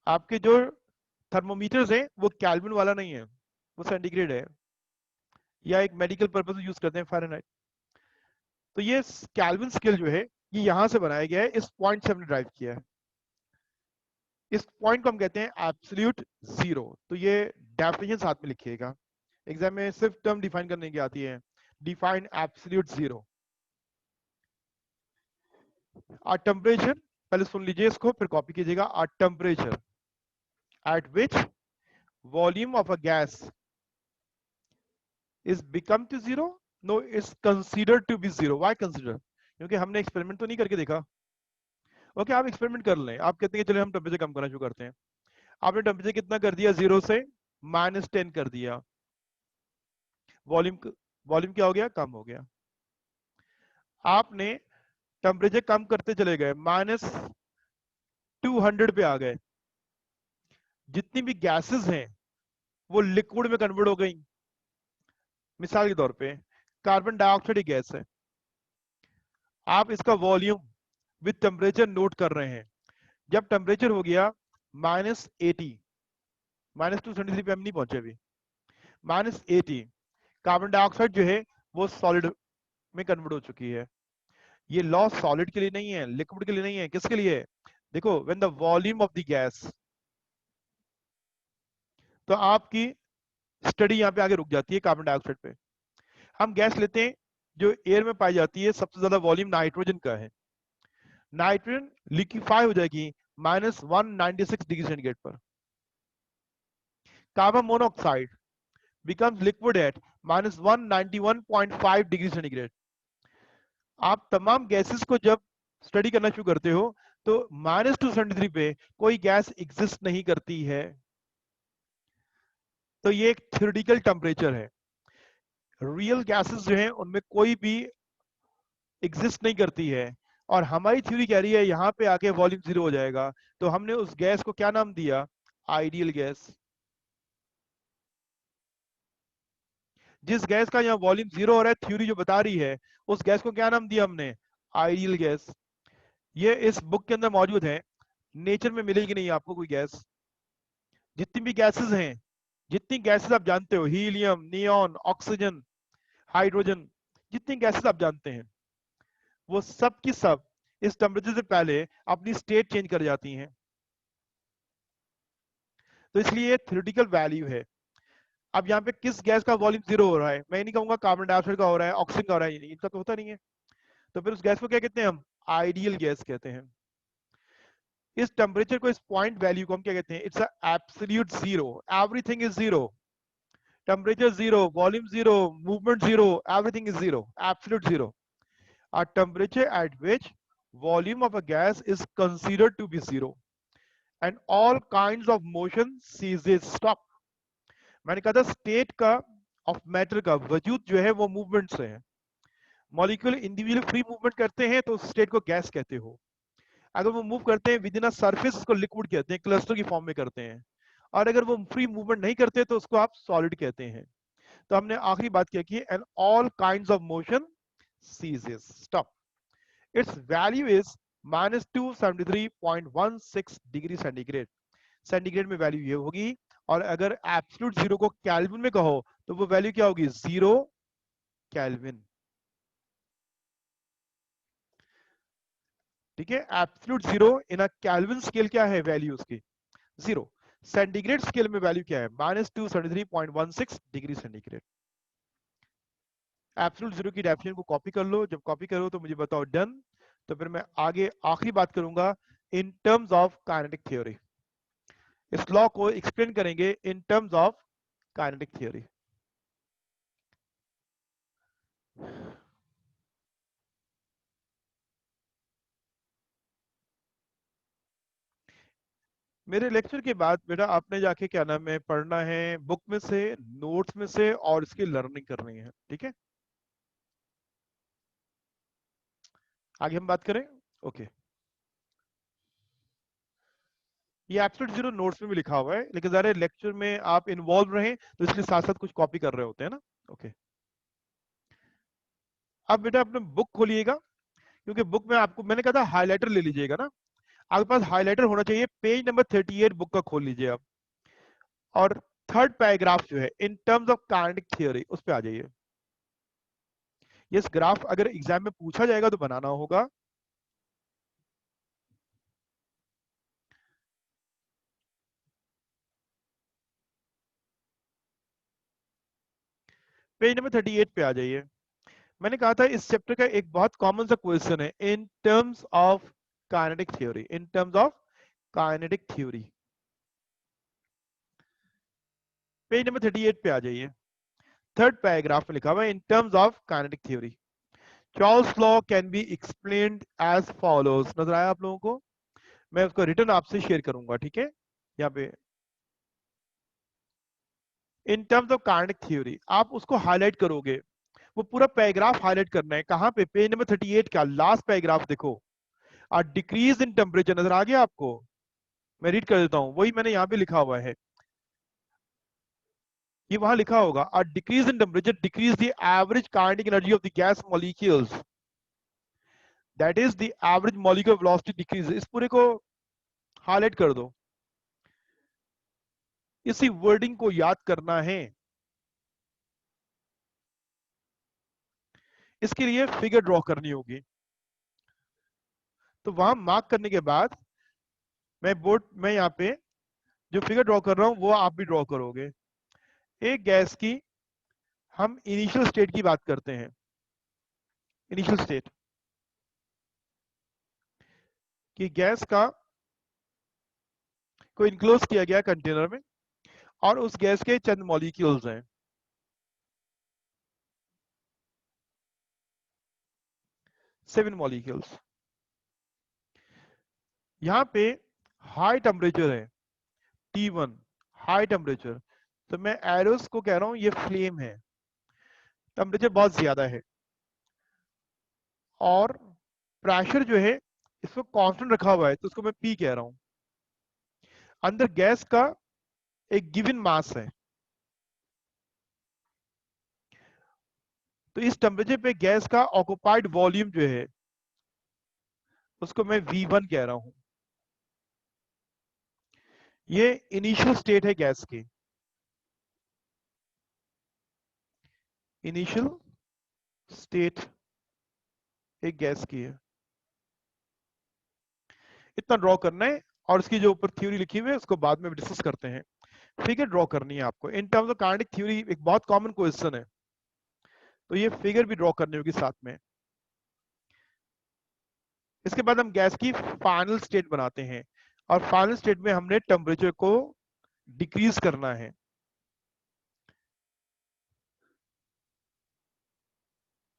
आपके जो थर्मोमीटर्स हैं वो केल्विन वाला नहीं है, वो सेंटीग्रेड है, या एक मेडिकल पर्पस यूज करते हैं, फ़ारेनहाइट। तो ये केल्विन स्केल जो है ये यहां से बनाया गया है, इस पॉइंट से हमने ड्राइव किया है। इस पॉइंट को हम कहते हैं एब्सोल्यूट 0। तो ये डेफिनेशन साथ में लिखिएगा, एग्जाम में सिर्फ टर्म डिफाइन करने की आती है। Define absolute 0। आ टेम्परेचर, पहले सुन लीजिए इसको फिर कॉपी कीजिएगा। आ temperature at which volume of a gas is become to 0, no, it's considered to be 0। why consider, क्योंकि हमने एक्सपेरिमेंट तो नहीं करके देखा। ओके, आप एक्सपेरिमेंट कर लें, आप कहते हैं चलो हम टेम्परेचर कम करना शुरू करते हैं। आपने टेम्परेचर कितना कर दिया, 0 से -10 कर दिया, वॉल्यूम क्या हो गया, कम हो गया। आपने टेम्परेचर कम करते चले गए, -200 पे आ गए, जितनी भी गैसेस हैं वो लिक्विड में कन्वर्ट हो गई। मिसाल के तौर पे कार्बन डाइऑक्साइड एक गैस है, आप इसका वॉल्यूम विद टेम्परेचर नोट कर रहे हैं। जब टेम्परेचर हो गया -80, -273 पे हम नहीं पहुंचे अभी, -80, कार्बन डाइऑक्साइड जो है वो सॉलिड में कन्वर्ट हो चुकी है। ये लॉ सॉलिड के लिए नहीं है, लिक्विड के लिए नहीं है, किसके लिए है? देखो, when the volume of the gas, तो आपकी स्टडी यहाँ पे आगे रुक जाती है कार्बन डाइऑक्साइड पे। हम गैस लेते हैं जो एयर में पाई जाती है, सबसे ज्यादा वॉल्यूम नाइट्रोजन का है। नाइट्रोजन लिक्विफाई हो जाएगी -196 डिग्री सेंटीग्रेड पर। Carbon monoxide becomes liquid at -191.5 degree centigrade. आप तमाम गैसेस को जब स्टडी करना शुरू करते हो तो -273 पे कोई गैस एग्जिस्ट नहीं करती है। तो ये एक थ्योरेटिकल टेम्परेचर है। रियल गैसेस जो हैं उनमें कोई भी एग्जिस्ट नहीं करती है, और हमारी थ्योरी कह रही है यहाँ पे आके वॉल्यूम 0 हो जाएगा। तो हमने उस गैस को क्या नाम दिया? Ideal gas. जिस गैस का यहाँ वॉल्यूम 0 हो रहा है, थ्योरी जो बता रही है, उस गैस को क्या नाम दिया हमने? Ideal gas. ये इस बुक के अंदर मौजूद है, नेचर में मिलेगी नहीं आपको कोई गैस। जितनी भी गैसेस हैं, जितनी गैसेस आप जानते हो, हीलियम, नियॉन, ऑक्सीजन, हाइड्रोजन, जितनी गैसेस आप जानते हैं, वो सब की सब इस टेम्परेचर से पहले अपनी स्टेट चेंज कर जाती हैं। तो इसलिए थ्योरेटिकल वैल्यू है। अब यहाँ पे किस गैस का वॉल्यूम 0 हो रहा है? मैं नहीं कहूंगा कार्बन डाइऑक्साइड का हो रहा है, ऑक्सीजन का हो रहा है, इनका तो होता नहीं है। तो फिर उस गैस को क्या कहते हैं? हम आइडियल गैस कहते हैं। इस टेम्परेचर को, इस पॉइंट वैल्यू को हम क्या कहते हैं? It's absolute zero. Everything is zero. Temperature zero, volume zero, movement zero, everything is zero, absolute zero. A temperature at which volume of a gas is considered to be zero and all kinds of motion ceases, stop। मैंने कहा था state का of matter का वजूद जो है वो movement से है। मॉलिक्यूल इंडिविजुअल फ्री मूवमेंट करते हैं तो स्टेट को गैस कहते हो। अगर वो मूव करते हैं विद इन अ सरफेस, उसको लिक्विड कहते हैं, क्लस्टर की फॉर्म में करते हैं। और अगर वो फ्री मूवमेंट नहीं करते तो उसको आप सॉलिड कहते हैं। तो हमने आखिरी बात क्या की? And all kinds of motion ceases, stop। Its value is -273.16 degree centigrade. Centigrade में वैल्यू ये होगी, और अगर एब्सोल्यूट जीरो को केल्विन में कहो तो वो वैल्यू क्या होगी? 0 केल्विन। ठीक है, absolute zero in a kelvin scale क्या है वैल्यू उसकी? 0। सेंटीग्रेड स्केल में वैल्यू क्या है? -273.16 डिग्री सेंटीग्रेड। एब्सोल्यूट जीरो की डेफिनेशन को कॉपी कर लो। जब कॉपी करो तो मुझे बताओ डन। तो फिर मैं आगे आखिरी बात करूंगा इन टर्म्स ऑफ काइनेटिक थ्योरी। इस लॉ को एक्सप्लेन करेंगे इन टर्म्स ऑफ काइनेटिक थ्योरी। मेरे लेक्चर के बाद बेटा आपने जाके क्या नाम है पढ़ना है, बुक में से, नोट्स में से, और इसकी लर्निंग करनी है। ठीक है, आगे हम बात करें। ओके, ये एब्सोल्यूट जीरो नोट्स में भी लिखा हुआ है, लेकिन ज़रा लेक्चर में आप इन्वॉल्व रहें तो इसके साथ साथ कुछ कॉपी कर रहे होते हैं ना। ओके, अब बेटा अपने बुक खोलिएगा, क्योंकि बुक में आपको मैंने कहा था हाइलाइटर ले लीजिएगा ना। आपके पास हाइलाइटर होना चाहिए। पेज नंबर 38 बुक का खोल लीजिए आप, और थर्ड पैराग्राफ जो है in terms of kinetic theory, उस पर आ जाइए। ये ग्राफ अगर एग्जाम में पूछा जाएगा तो बनाना होगा। पेज नंबर 38 पे आ जाइए। मैंने कहा था इस चैप्टर का एक बहुत कॉमन सा क्वेश्चन है in terms of kinetic theory. In terms of kinetic theory, page number 38 पे आ जाइए। थर्ड पैराग्राफ में लिखा हुआ है in terms of kinetic theory, Charles law can be explained as follows. नजर आया आप लोगों को? मैं उसको रिटर्न आपसे शेयर करूंगा। ठीक है, यहाँ पे इन टर्म्स ऑफ काइनेटिक थ्योरी आप उसको हाईलाइट करोगे। वो पूरा पैराग्राफ हाईलाइट करना है। कहां पे? पेज नंबर 38 का लास्ट पैराग्राफ देखो। अ डिक्रीज इन टेम्परेचर नजर आ गया आपको? मैं रीड कर देता हूं, वही मैंने यहां पे लिखा हुआ है, ये वहां लिखा होगा, a decrease in temperature decrease the average kinetic energy of the gas molecules, that is the average molecular velocity decrease. इस पूरे को हाईलाइट कर दो, इसी वर्डिंग को याद करना है। इसके लिए फिगर ड्रॉ करनी होगी। तो वहां मार्क करने के बाद मैं यहाँ पे जो फिगर ड्रॉ कर रहा हूं वो आप भी ड्रॉ करोगे। एक गैस की हम इनिशियल स्टेट की बात करते हैं। इनिशियल स्टेट कि गैस का को इनक्लोज किया गया कंटेनर में और उस गैस के चंद मॉलिक्यूल्स हैं, 7 मॉलिक्यूल्स। यहाँ पे हाई टेम्परेचर है T1, हाई टेम्परेचर। तो मैं एरोस को कह रहा हूं ये फ्लेम है, टेम्परेचर बहुत ज्यादा है, और प्रेशर जो है इसको कांस्टेंट रखा हुआ है, तो उसको मैं P कह रहा हूं। अंदर गैस का एक गिवन मास है, तो इस टेम्परेचर पे गैस का ऑक्युपाइड वॉल्यूम जो है उसको मैं V1 कह रहा हूं। ये इनिशियल स्टेट है गैस की, इनिशियल स्टेट एक गैस की है। इतना ड्रॉ करना है, और इसकी जो ऊपर थ्योरी लिखी हुई है उसको बाद में डिस्कस करते हैं। फिगर ड्रॉ करनी है आपको इन टर्म्स ऑफ काइनेटिक थ्योरी, एक बहुत कॉमन क्वेश्चन है, तो ये फिगर भी ड्रॉ करनी होगी साथ में। इसके बाद हम गैस की फाइनल स्टेट बनाते हैं, और फाइनल स्टेट में हमने टेम्परेचर को डिक्रीज करना है।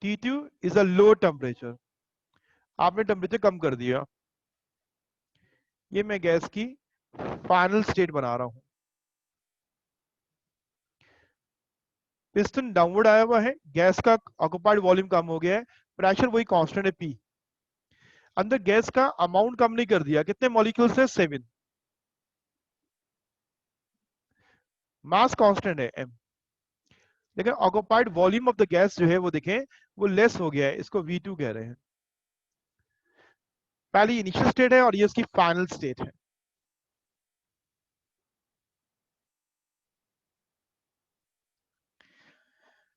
T2 is a low temperature, आपने टेम्परेचर कम कर दिया। ये मैं गैस की फाइनल स्टेट बना रहा हूं। पिस्टन डाउनवर्ड आया हुआ है, गैस का ऑक्युपाइड वॉल्यूम कम हो गया है, प्रेशर वही कांस्टेंट है P। अंदर गैस का अमाउंट कम नहीं कर दिया, कितने मॉलिक्यूल्स है? 7। मास कांस्टेंट है M, लेकिन occupied volume of the gas जो है वो देखें वो लेस हो गया है, इसको V2 कह रहे हैं। पहली इनिशियल स्टेट है और ये इसकी फाइनल स्टेट है।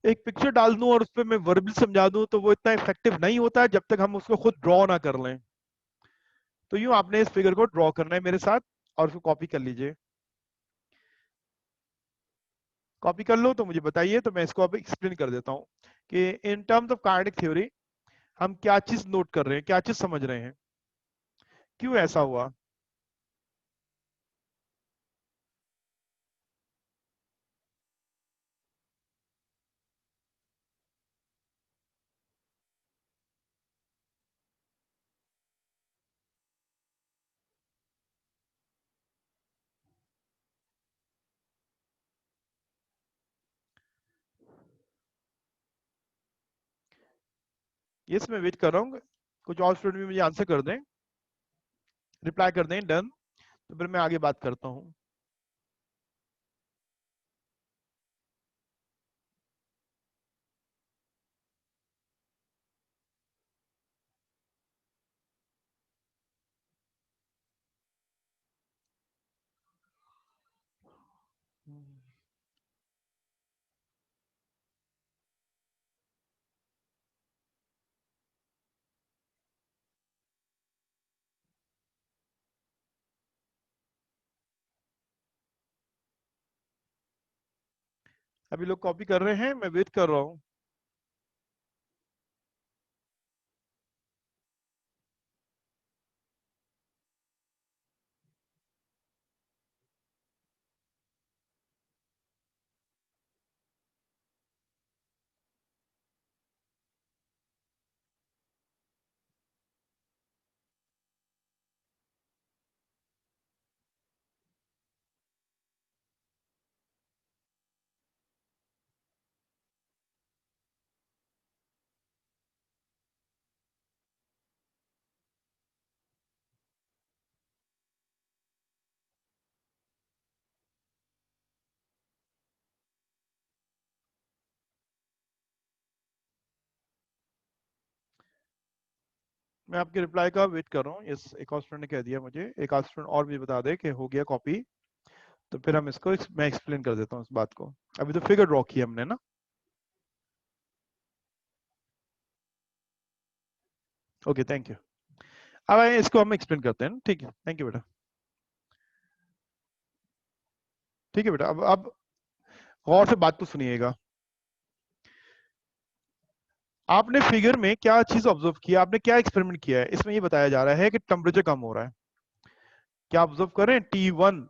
एक पिक्चर डाल दूं और उस पर मैं वर्बल समझा दूं तो वो इतना इफेक्टिव नहीं होता है जब तक हम उसको खुद ड्रॉ ना कर लें। तो यूं आपने इस फिगर को ड्रॉ करना है मेरे साथ, और उसको कॉपी कर लीजिए। कॉपी कर लो तो मुझे बताइए, तो मैं इसको अब एक्सप्लेन कर देता हूं कि इन टर्म्स ऑफ काइनेटिक थ्योरी हम क्या चीज नोट कर रहे हैं, क्या चीज समझ रहे हैं, क्यों ऐसा हुआ। यस, मैं वेट कर रहा हूँ, कुछ और स्टूडेंट भी मुझे आंसर कर दें, रिप्लाई कर दें डन, तो फिर मैं आगे बात करता हूँ। अभी लोग कॉपी कर रहे हैं, मैं वेट कर रहा हूँ। मैं आपके रिप्लाई का वेट कर रहा हूँ। यस, एक और स्टूडेंट ने कह दिया मुझे, एक और स्टूडेंट और भी बता दे कि हो गया कॉपी, तो फिर हम इसको मैं एक्सप्लेन कर देता हूँ इस बात को। अभी तो फिगर ड्रॉ किया हमने ना। Okay, thank you. अब इसको हम एक्सप्लेन करते हैं। ठीक है, थैंक यू बेटा। ठीक है बेटा, अब गौर से बात को सुनिएगा। आपने फिगर में क्या चीज ऑब्जर्व किया, आपने क्या एक्सपेरिमेंट किया है? इसमें ये बताया जा रहा है कि टेम्परेचर कम हो रहा है। क्या ऑब्जर्व कर रहे हैं? T1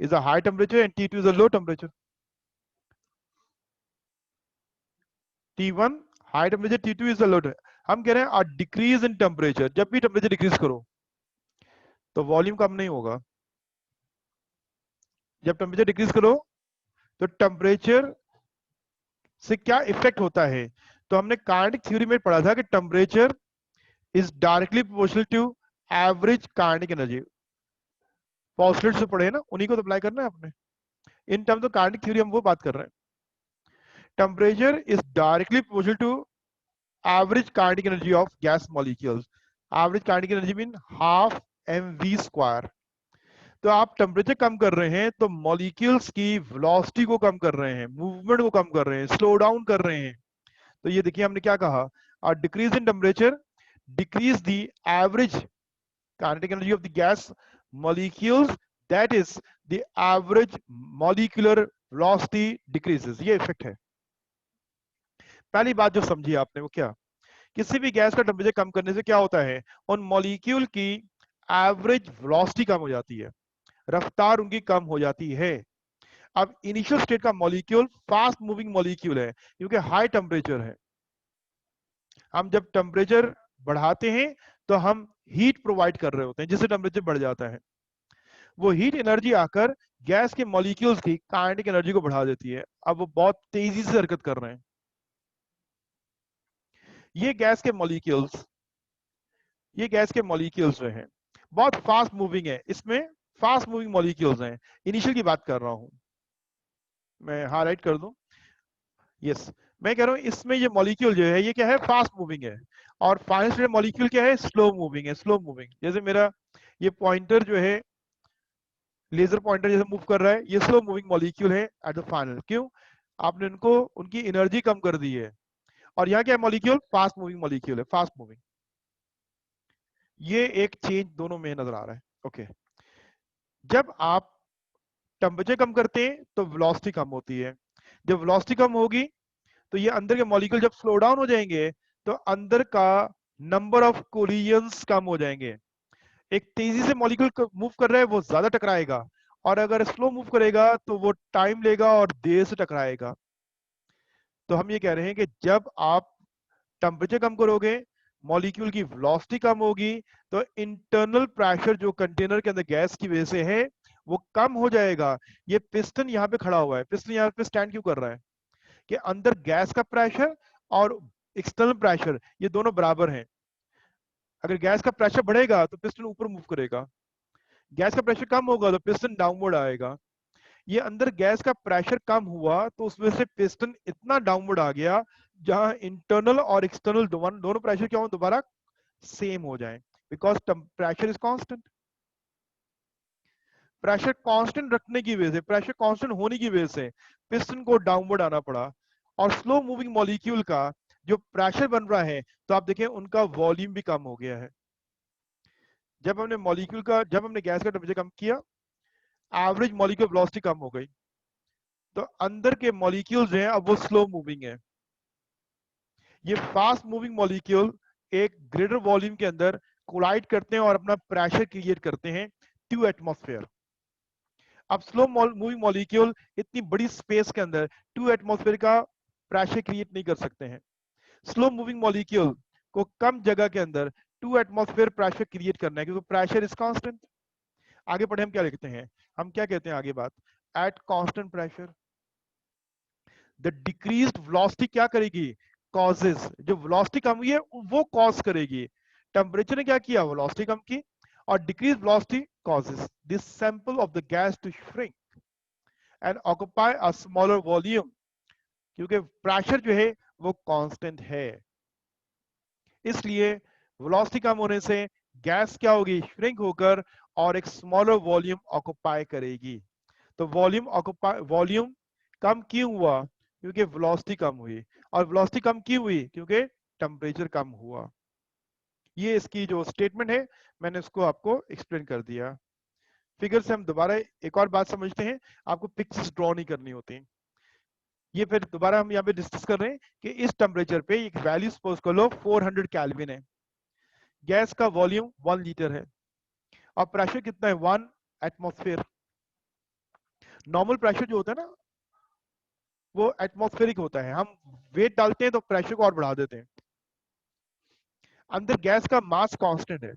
is a high temperature and T2 is a low temperature. T1 high temperature, T2 is a low. हम कह रहे हैं डिक्रीज इन टेम्परेचर। जब भी टेम्परेचर डिक्रीज करो तो वॉल्यूम कम नहीं होगा। जब टेम्परेचर डिक्रीज करो तो टेम्परेचर से क्या इफेक्ट होता है? तो हमने काइनेटिक थ्योरी में पढ़ा था कि temperature is directly proportional to average kinetic energy. Postulate से पढ़े ना, उन्हीं को तो अप्लाई करना है आपने। In terms of kinetic theory हम वो बात कर रहे हैं। Temperature is directly proportional to average kinetic energy of gas molecules. Average kinetic energy mean half mv square. तो आप टेम्परेचर कम कर रहे हैं तो मॉलिक्यूल्स की वेलोसिटी को कम कर रहे हैं, मूवमेंट को कम कर रहे हैं, स्लो डाउन कर रहे हैं। तो ये देखिए हमने क्या कहा, decrease in temperature decrease the average kinetic energy of the gas molecules, that is the average molecular velocity decreases। ये इफेक्ट है। पहली बात जो समझी आपने वो क्या, किसी भी गैस का टेम्परेचर कम करने से क्या होता है, उन मॉलिक्यूल की एवरेज वेलोसिटी कम हो जाती है, रफ्तार उनकी कम हो जाती है। अब इनिशियल स्टेट का मॉलिक्यूल फास्ट मूविंग मॉलिक्यूल है क्योंकि हाई टेम्परेचर है। हम जब टेम्परेचर बढ़ाते हैं तो हम हीट प्रोवाइड कर रहे होते हैं जिससे टेम्परेचर बढ़ जाता है। वो हीट एनर्जी आकर गैस के मॉलिक्यूल्स की काइनेटिक एनर्जी को बढ़ा देती है। अब वो बहुत तेजी से हरकत कर रहे हैं। ये गैस के मॉलिक्यूल्स ये गैस के मॉलिक्यूल्स जो हैं बहुत फास्ट मूविंग है। इसमें फास्ट मूविंग मॉलिक्यूल्स हैं। इनिशियल की बात कर रहा हूं, मैं हाईलाइट कर दूं। यस, मैं कह रहा हूं इसमें ये मॉलिक्यूल जो है ये क्या है, फास्ट मूविंग है। और फाइनल स्टेट मॉलिक्यूल क्या है, स्लो मूविंग है। स्लो मूविंग, जैसे मेरा ये पॉइंटर जो है, लेजर पॉइंटर जैसे मूव कर रहा है, ये स्लो मूविंग मॉलिक्यूल है एट द फाइनल। क्यों? आपने उनको उनकी एनर्जी कम कर दी है। और यहाँ क्या है, मॉलिक्यूल फास्ट मूविंग मॉलिक्यूल है, फास्ट मूविंग। ये एक चेंज दोनों में नजर आ रहा है। ओके, जब आप टेम्परेचर कम करते हैं तो वेलोसिटी कम होती है। जब वेलोसिटी कम होगी तो ये अंदर के मॉलिक्यूल जब स्लो डाउन हो जाएंगे तो अंदर का नंबर ऑफ कोलिजन्स कम हो जाएंगे। एक तेजी से मॉलिक्यूल मूव कर रहा है वो ज्यादा टकराएगा, और अगर स्लो मूव करेगा तो वो टाइम लेगा और देर से टकराएगा। तो हम ये कह रहे हैं कि जब आप टेम्परेचर कम करोगे, मॉलिक्यूल की वेलोसिटी कम होगी, तो इंटरनल प्रेशर जो कंटेनर के अंदर गैस की वजह से है वो कम हो जाएगा। ये पिस्टन यहाँ पे खड़ा हुआ है, पिस्टन यहाँ पे स्टैंड क्यों कर रहा है कि अंदर गैस का प्रेशर और एक्सटर्नल प्रेशर ये दोनों बराबर हैं। अगर गैस का प्रेशर बढ़ेगा तो पिस्टन ऊपर मूव करेगा, गैस का प्रेशर कम होगा तो पिस्टन डाउनवर्ड आएगा। ये अंदर गैस का प्रेशर कम हुआ तो उसमें से पिस्टन इतना डाउनवर्ड आ गया जहां इंटरनल और एक्सटर्नल दोनों प्रेशर क्या हो, दोबारा सेम हो जाए, because pressure is constant. Pressure constant रखने की वजह से, प्रेशर कांस्टेंट होने की वजह से पिस्टन को डाउनवर्ड आना पड़ा। और स्लो मूविंग मॉलिक्यूल का जो प्रेशर बन रहा है तो आप देखें उनका वॉल्यूम भी कम हो गया है। जब हमने गैस का टेम्परेचर कम किया, एवरेज मॉलिक्यूल वेलोसिटी कम हो गई, तो अंदर के मॉलिक्यूल्स जो हैं अब वो स्लो मूविंग है। ये फास्ट मूविंग मॉलिक्यूल एक ग्रेटर वॉल्यूम के अंदर कोलाइड करते हैं और अपना प्रेशर क्रिएट करते हैं टू एटमॉस्फेयर। अब स्लो मूविंग मॉलिक्यूल इतनी बड़ी स्पेस के अंदर टू एटमॉस्फेयर का प्रेशर क्रिएट नहीं कर सकते हैं। स्लो मूविंग मॉलिक्यूल को कम जगह के अंदर टू एटमॉस्फेयर प्रेशर क्रिएट करना है क्योंकि प्रेशर इज कांस्टेंट। आगे पढ़े हम क्या लिखते हैं, हम क्या कहते हैं आगे बात, at constant pressure the decreased velocity क्या करेगी, कॉजेज, जो वेलोसिटी कम हुई है वो कॉज करेगी। टेम्परेचर ने क्या किया, वेलोसिटी कम की, और decrease velocity causes this sample of the gas to shrink and occupy a smaller volume, क्योंकि प्रेशर जो है वो कांस्टेंट है। इसलिए वेलोसिटी कम होने से गैस क्या होगी, श्रिंक होकर और एक स्मॉलर वॉल्यूम ऑक्यूपाई करेगी। तो वॉल्यूम कम क्यों हुआ, क्योंकि वेलोसिटी कम हुई। और वेलोसिटी कम क्यों हुई, क्योंकि टेम्परेचर कम हुआ। ये इसकी जो स्टेटमेंट है मैंने उसको आपको एक्सप्लेन कर दिया। फिगर से हम दोबारा एक और बात समझते हैं, आपको पिक्चर्स ड्रॉ नहीं करनी होती। ये फिर दोबारा हम यहाँ पे डिस्कस कर रहे हैं कि इस टेम्परेचर पे एक वैल्यू सपोज कर लो 400 केल्विन है, गैस का वॉल्यूम 1 लीटर है और प्रेशर कितना है 1 एटमॉस्फेयर। नॉर्मल प्रेशर जो होता है ना वो एटमॉस्फेरिक होता है, हम वेट डालते हैं तो प्रेशर को और बढ़ा देते हैं। अंदर गैस का मास कांस्टेंट है।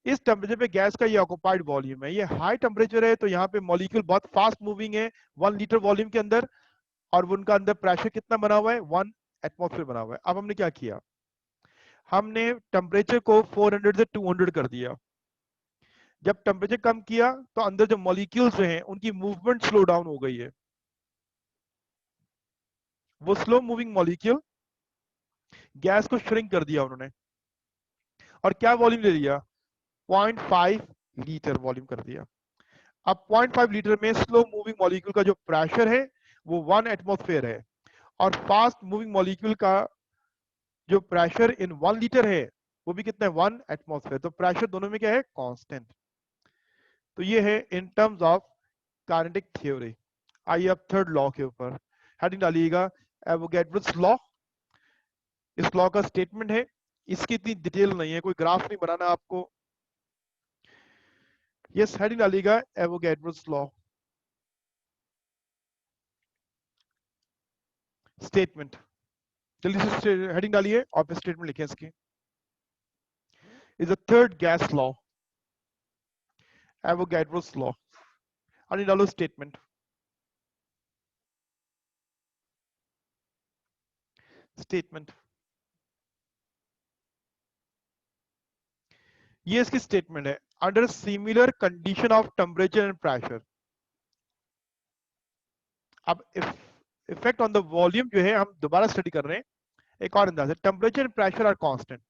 इस टेम्परेचर पे गैस का ये ऑक्यूपाइड वॉल्यूम है। ये हाई टेम्परेचर है तो यहाँ पे मॉलिक्यूल बहुत फास्ट मूविंग है 1 लीटर वॉल्यूम के अंदर, और उनका अंदर प्रेशर कितना बना हुआ है 1 एटमॉस्फेयर बना हुआ है। अब हमने क्या किया, हमने टेम्परेचर को 400 से 200 कर दिया। जब टेम्परेचर कम किया तो अंदर जो मॉलिक्यूल्स हैं उनकी मूवमेंट स्लो डाउन हो गई है। वो स्लो मूविंग मॉलिक्यूल गैस को श्रिंक कर दिया उन्होंने, और क्या वॉल्यूम ले लिया 0.5 लीटर वॉल्यूम कर दिया। अब 0.5 लीटर में स्लो मूविंग मॉलिक्यूल का जो प्रेशर है वो 1 एटमॉस्फेयर है, और फास्ट मूविंग मॉलिक्यूल का जो प्रेशर इन 1 लीटर है वो भी कितना है 1 एटमॉस्फेयर। तो प्रेशर दोनों में क्या है कांस्टेंट। तो ये है in terms of kinetic theory. आइए अब थर्ड लॉ के ऊपर हेडिंग डालिएगा, एवोगैड्रोस लॉ। इस लॉ का स्टेटमेंट है, इसकी इतनी डिटेल नहीं है, कोई ग्राफ नहीं बनाना आपको। यस, हेडिंग डालिएगा एवोगैड्रोस लॉ स्टेटमेंट। जल्दी से हेडिंग डालिए और फिर स्टेटमेंट लिखें इसकी। Is the third gas law, Avogadro's law. Heading डालो स्टेटमेंट। स्टेटमेंट, ये इसकी स्टेटमेंट है। Under similar condition of temperature and pressure, अब इफेक्ट ऑन द वॉल्यूम जो है हम दोबारा स्टडी कर रहे हैं एक और अंदाज है। Temperature and pressure are constant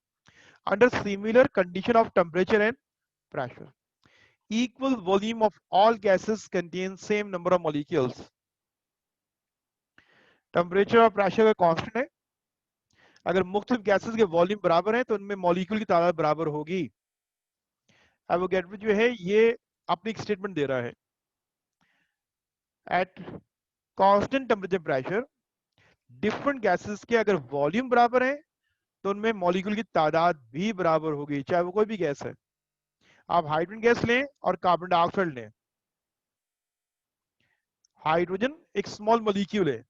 under similar condition of temperature and pressure. Equal volume of all gases contain same number of molecules. Temperature और प्रेशर का कांस्टेंट है, अगर मुख्तलिफ गैसेस के वॉल्यूम बराबर है तो उनमें मॉलिक्यूल की तादाद बराबर होगी। एवोगैड्रो जो है ये अपनी एक स्टेटमेंट दे रहा है, at constant temperature pressure different gases के अगर वॉल्यूम बराबर है तो उनमें मॉलिक्यूल की तादाद भी बराबर होगी, चाहे वो कोई भी गैस है। आप हाइड्रोजन गैस लें और कार्बन डाइऑक्साइड लें, हाइड्रोजन एक स्मॉल मॉलिक्यूल है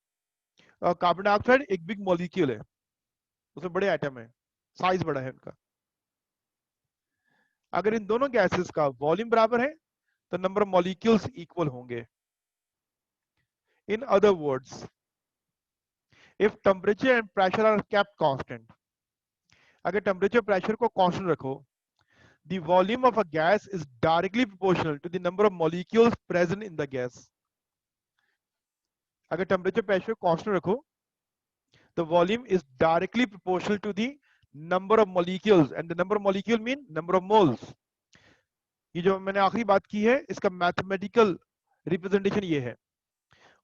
और कार्बन डाइऑक्साइड एक बिग मॉलिक्यूल है, उसमें बड़े एटम है, साइज बड़ा है उनका। अगर इन दोनों गैसेस का वॉल्यूम बराबर है तो नंबर ऑफ मॉलिक्यूल्स इक्वल होंगे। In other words, if temperature and pressure are kept constant, अगर टेम्परेचर प्रेशर को कांस्टेंट रखो, the volume of a gas is directly proportional to the number of molecules present in the gas. अगर temperature pressure constant रखो the volume is directly proportional to the number of molecules, and the number of molecule mean number of moles. ये जो मैंने आखिरी बात की है इसका मैथमेटिकल रिप्रेजेंटेशन ये है,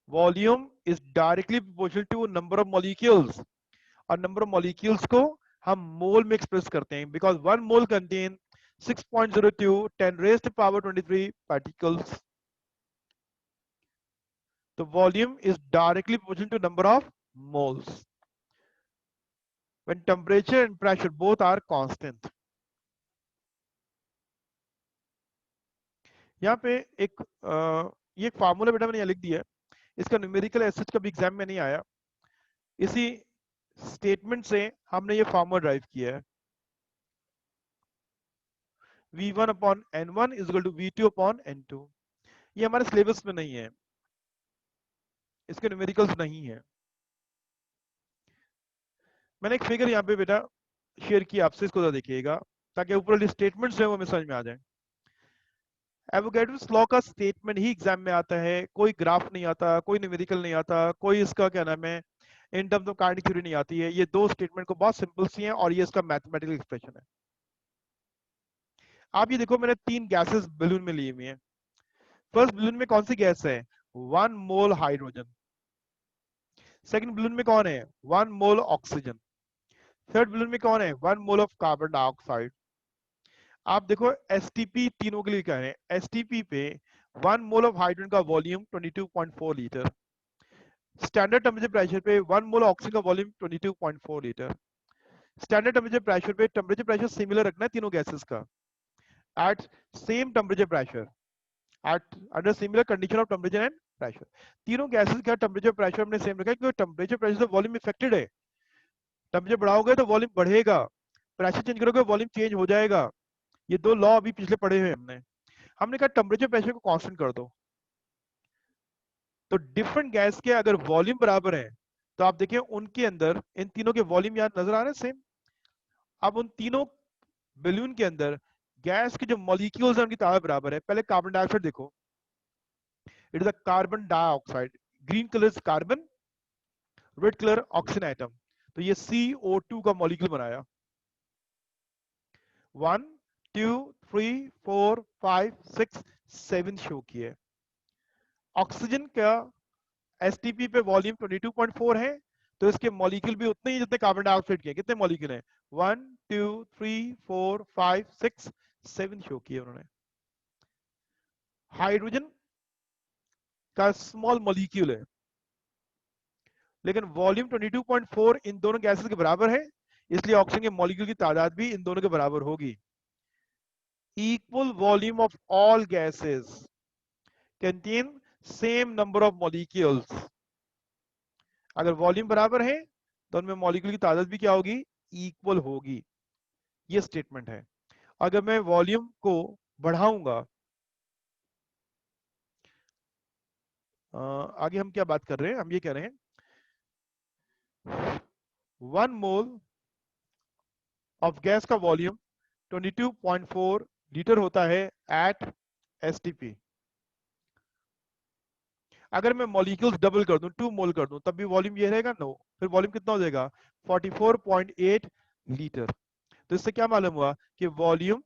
volume is directly proportional to number of molecules, और नंबर ऑफ मॉलिक्यूल्स को हम मोल में एक्सप्रेस करते हैं, because 1 mole contain 6.02 10 raised to power 23 particles. The volume is directly proportional to number of moles when temperature and pressure both are constant. यहाँ पे ये एक फार्मूला बेटा मैंने यहाँ लिख दिया है, इसका न्यूमेरिकल एसेट कभी एग्जाम में नहीं आया, इसी स्टेटमेंट से हमने ये फार्मूला ड्राइव किया है। V1 upon N1 is equal to V2 upon N2। ये हमारे सिलेबस में नहीं है, इसके न्यूमेरिकल्स नहीं है। मैंने एक फिगर यहाँ पे बेटा शेयर किया आपसे, इसको देखिएगा ताकि ऊपर स्टेटमेंट्स जो है वो हमें समझ में आ जाए। एवोगैड्रोस लॉ का स्टेटमेंट ही एग्जाम में आता है, कोई ग्राफ नहीं आता, कोई न्यूमेरिकल नहीं आता, कोई इसका क्या नाम है in terms of kinetic theory नहीं आती है। ये दो स्टेटमेंट को बहुत सिंपल सी है और ये इसका मैथमेटिकल एक्सप्रेशन है। आप ये देखो, मैंने 3 गैसेस बलून में ली हुई हैं। फर्स्ट बलून में कौन सी गैस है? 1 मोल हाइड्रोजन। सेकंड बलून में कौन है? 1 मोल ऑक्सीजन। थर्ड बलून में कौन है? 1 मोल ऑफ कार्बन डाइऑक्साइड। आप देखो एसटीपी तीनों के लिए कह रहे हैं। एसटीपी पे 1 मोल ऑफ हाइड्रोजन का volume 22.4 litre, standard temperature pressure पे 1 मोल ऑक्सीजन का volume 22.4 litre. Standard temperature pressure पे टेम्परेचर प्रेशर सिमिलर रखना है तीनों गैसेस का, at same temperature pressure, at under similar condition of temperature and pressure. तीनों gases का टेम्परेचर प्रेशर हमने सेम रखा है क्योंकि टेम्परेचर प्रेशर से वॉल्यूम इफेक्टेड है। टेम्परेचर बढ़ाओगे तो वॉल्यूम बढ़ेगा, प्रेशर चेंज करोगे वॉल्यूम चेंज हो जाएगा। ये दो लॉ अभी पिछले पढ़े हुए हमने कहा टेम्परेचर प्रेशर को कांस्टेंट कर दो। तो डिफरेंट गैस के अगर वॉल्यूम बराबर है तो आप देखिए उनके अंदर इन तीनों के वॉल्यूम यार नजर आ रहे हैं सेम। अब उन तीनों बलून के अंदर गैस के जो मॉलिक्यूल्स हैं उनकी तादाद बराबर है। पहले कार्बन डाइऑक्साइड देखो, it is a carbon dioxide, green colour is carbon, red colour oxygen atom. तो ये CO2 का मॉलिक्यूल बनाया। 1 2 3 4 5 6 7 शो किए। ऑक्सीजन का एसटीपी पे वॉल्यूम 22.4 है, तो इसके मॉलिक्यूल भी उतने ही जितने कार्बन डाइऑक्साइड के। कितने मॉलिक्यूल हैं? 1 2 3 4 5 6 7 शो किए उन्होंने। हाइड्रोजन का स्मॉल मॉलिक्यूल है, लेकिन वॉल्यूम 22.4 इन दोनों गैसेस के बराबर है, इसलिए ऑक्सीजन के मॉलिक्यूल की तादाद भी इन दोनों के बराबर होगी। Equal volume of all gases contain same number of molecules. अगर वॉल्यूम बराबर है तो उनमें मॉलिक्यूल की तादाद भी क्या होगी? इक्वल होगी। ये स्टेटमेंट है। अगर मैं वॉल्यूम को बढ़ाऊंगा, आगे हम क्या बात कर रहे हैं? हम ये कह रहे हैं 1 मोल ऑफ गैस का वॉल्यूम 22.4 लीटर होता है एट एसटीपी। अगर मैं मॉलिक्यूल्स डबल कर दूं, 2 मोल कर दूं, तब भी वॉल्यूम ये रहेगा? नो। फिर वॉल्यूम कितना हो जाएगा? 44.8 लीटर। तो इससे क्या मालूम हुआ कि volume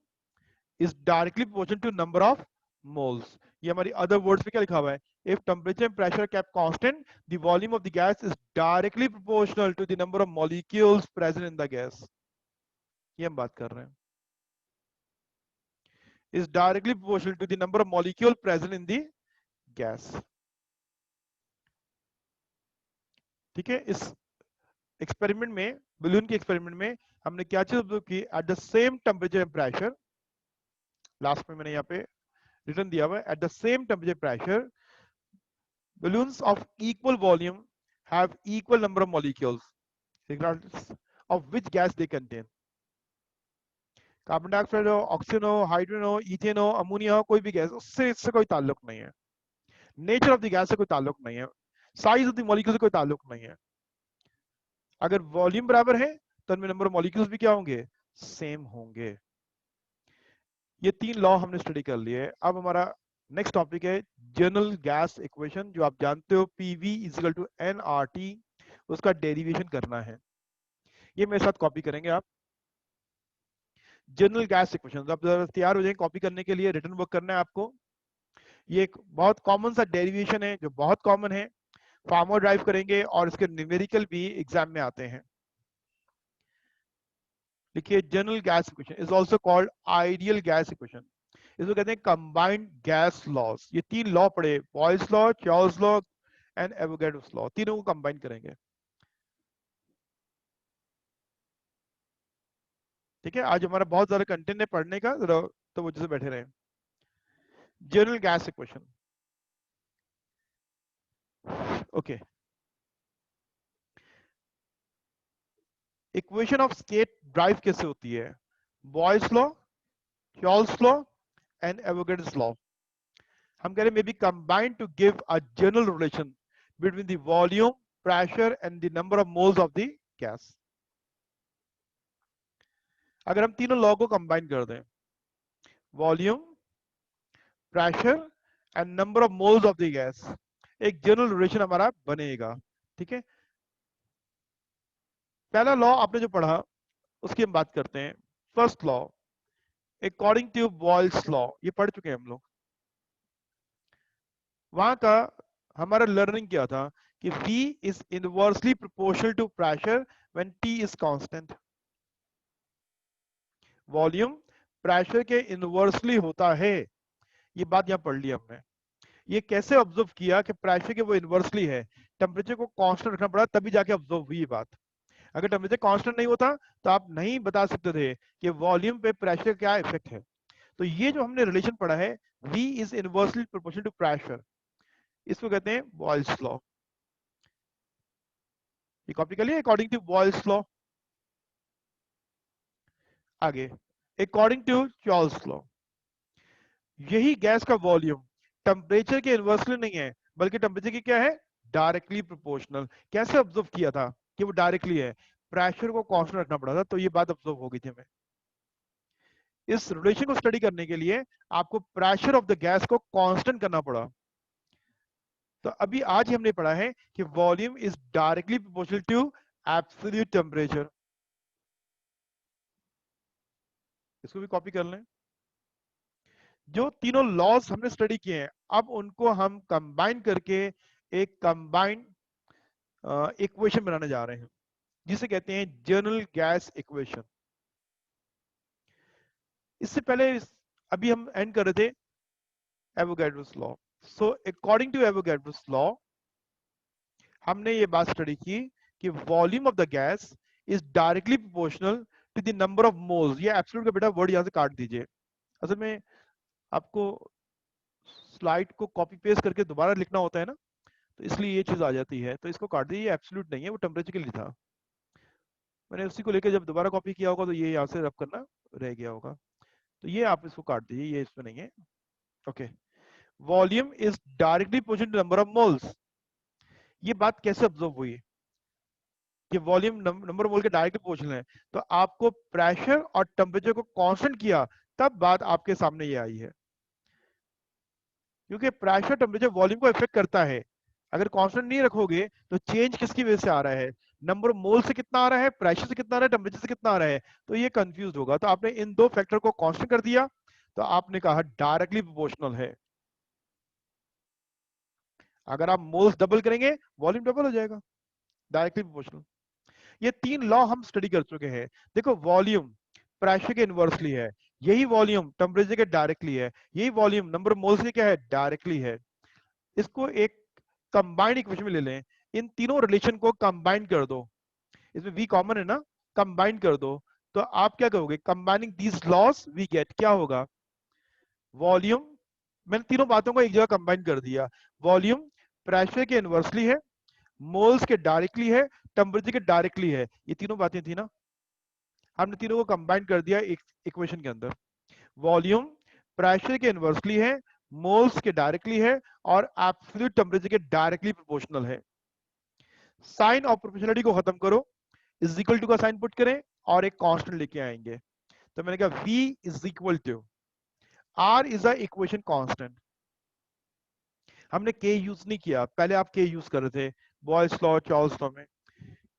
is directly proportional to number of moles. ये हमारी अदर वर्ड्स में क्या लिखा हुआ है? If temperature and pressure kept constant, the volume of the gas is directly proportional to the number of molecules present in the gas. ये हम बात कर रहे हैं, is directly proportional to the number of molecule present in the gas। ठीक है, इस experiment में, बलून के एक्सपेरिमेंट में हमने क्या चीज ऑब्जर्व की? At the same temperature and pressure, last में मैंने यहाँ पे रिटर्न दिया हुआ है, at the same temperature pressure balloons of equal volume have equal number of molecules regardless of which gas they contain। Carbon dioxide हो, oxygen हो, hydrogen हो, इथेन हो, अमोनिया हो, कोई भी गैस, उससे इससे कोई ताल्लुक नहीं है। नेचर ऑफ द गैस से कोई ताल्लुक नहीं है, साइज ऑफ द मॉलिक्यूल से कोई ताल्लुक नहीं है। अगर वॉल्यूम बराबर है तो उनमें नंबर ऑफ मॉलिक्यूल्स भी क्या होंगे? सेम होंगे। ये 3 लॉ हमने स्टडी कर लिए। अब हमारा नेक्स्ट टॉपिक है जनरल गैस इक्वेशन, जो आप जानते हो PV is equal to nRT, उसका डेरिवेशन करना है। ये मेरे साथ कॉपी करेंगे आप। जनरल गैस इक्वेशन, आप तैयार हो जाएंगे कॉपी करने के लिए, रिटर्न वर्क करना है आपको। ये एक बहुत कॉमन सा डेरिवेशन है जो बहुत कॉमन है, फार्मर ड्राइव करेंगे और इसके न्यूमेरिकल भी एग्जाम में आते हैं। देखिए, general gas equation is also called ideal gas equation. इसको कहते हैं कंबाइंड गैस लॉस। ये 3 लॉ पढ़े, boils law, Charles law and Avogadro's law, तीनों को कंबाइन करेंगे। ठीक है, आज हमारा बहुत ज्यादा कंटेंट है पढ़ने का, तो वो जैसे बैठे रहे। General gas equation, okay. Equation of state derive कैसे होती है? Boyle's law, Charles law and Avogadro's law. हम कह रहे हैं may be combined to give a general relation between the volume, pressure and the number of moles of the gas. अगर हम तीनों लॉ को कंबाइन कर दें, volume, pressure and number of moles of the gas, एक general relation हमारा बनेगा। ठीक है, पहला लॉ आपने जो पढ़ा उसकी हम बात करते हैं। First law according to Boyle's law, ये पढ़ चुके हैं हम लोग। वहां का हमारा लर्निंग क्या था कि V is inversely proportional to pressure when T is constant। Volume pressure के इनवर्सली होता है, ये बात यहां पढ़ ली हमने। ये कैसे ऑब्जर्व किया कि प्रेशर के वो इनवर्सली है, टेम्परेचर को कांस्टेंट रखना पड़ा तभी जाके ऑब्जर्व हुई ये बात। अगर टेम्परेचर कांस्टेंट नहीं होता तो आप नहीं बता सकते थे कि वॉल्यूम पे प्रेशर क्या इफेक्ट है। तो ये जो हमने रिलेशन पढ़ा है, V is inversely proportional to pressure, इसको कहते हैं बॉयल्स लॉ। ये कॉपी कर लिया, अकॉर्डिंग टू बॉयल्स लॉ। आगे अकॉर्डिंग टू चार्ल्स लॉ, यही गैस का वॉल्यूम टेम्परेचर के इनवर्सली नहीं है बल्कि टेम्परेचर की क्या है, डायरेक्टली प्रोपोर्शनल। कैसे ऑब्जर्व किया था कि वो डायरेक्टली है, प्रेशर को कांस्टेंट रखना पड़ा था, तो ये बात ऑब्जर्व हो गई थी हमें। इस रिलेशन को स्टडी करने के लिए आपको प्रेशर ऑफ द गैस को कांस्टेंट करना पड़ा। तो अभी आज ही हमने पढ़ा है कि volume is directly proportional to absolute temperature. इसको भी कॉपी कर लें। जो तीनों लॉज हमने स्टडी किए हैं, अब उनको हम कंबाइन करके एक कंबाइंड इक्वेशन बनाने जा रहे हैं, जिसे कहते हैं जनरल गैस इक्वेशन। इससे पहले अभी हम एंड कर रहे थे Avogadro's law. So according to Avogadro's law हमने ये बात स्टडी की कि volume of the gas is directly proportional to the number of moles. ये एब्सोल्यूट का बेटा वर्ड यहां से काट दीजिए। असल में आपको स्लाइड को कॉपी पेस्ट करके दोबारा लिखना होता है ना, तो इसलिए ये चीज आ जाती है, तो इसको काट दीजिए। एब्सोल्यूट नहीं है, वो टेम्परेचर के लिए था। मैंने उसी को लेकर जब दोबारा कॉपी किया होगा तो ये यहाँ से रब करना रह गया होगा, तो ये आप इसको काट दीजिए, ये इसमें नहीं है। Okay, volume is directly proportional to number of moles. ये बात कैसे ऑब्जर्व हुई कि वॉल्यूम नंबर मोल के डायरेक्टली प्रोपोर्शनल है, तो आपको प्रेशर और टेम्परेचर को कांस्टेंट किया तब बात आपके सामने ये आई है। क्योंकि प्रेशर टेम्परेचर वॉल्यूम को इफेक्ट करता है। अगर कांस्टेंट नहीं रखोगे तो चेंज किसकी वजह से आ रहा है, नंबर ऑफ मोल से कितना आ रहा है, प्रेशर से कितना आ रहा है, टेम्परेचर से कितना आ रहा है, तो ये कंफ्यूज होगा। तो आपने इन दो फैक्टर को कांस्टेंट कर दिया, तो आपने कहा डायरेक्टली प्रोपोर्शनल है। अगर आप मोल्स डबल करेंगे वॉल्यूम डबल हो जाएगा, डायरेक्टली प्रोपोर्शनल। ये तीन लॉ हम स्टडी कर चुके हैं। देखो, वॉल्यूम प्रेशर के इनवर्सली है, यही वॉल्यूम टेम्परेचर के डायरेक्टली है, यही वॉल्यूम नंबर मोल्स के क्या है, डायरेक्टली है। इसको एक कंबाइंड इक्वेशन में ले लें, इन तीनों रिलेशन को कंबाइन कर दो, इसमें v कॉमन है ना, कंबाइन कर दो, तो आप क्या कहोगे, combining these laws we get क्या होगा, वॉल्यूम, मैंने तीनों बातों को एक जगह कंबाइन कर दिया। वॉल्यूम प्रेशर के इनवर्सली है, मोल्स के डायरेक्टली है, टेम्परेचर के डायरेक्टली है, ये तीनों बातें थी ना, हमने तीनों को कंबाइन कर दिया एक इक्वेशन के अंदर। वॉल्यूम प्रेशर के इनवर्सली है, मोल्स के डायरेक्टली है, और एब्सोल्यूट टेम्परेचर के डायरेक्टली प्रोपोर्शनल है। साइन ऑफ प्रोपोर्शनलिटी को खत्म करो, इज इक्वल टू का साइन पुट करें और एक कांस्टेंट लेके आएंगे। तो मैंने कहा v is equal to r is a equation constant. हमने k यूज नहीं किया, पहले आप k यूज कर रहे थे बॉयल्स लॉ चार्ल्स लॉ में।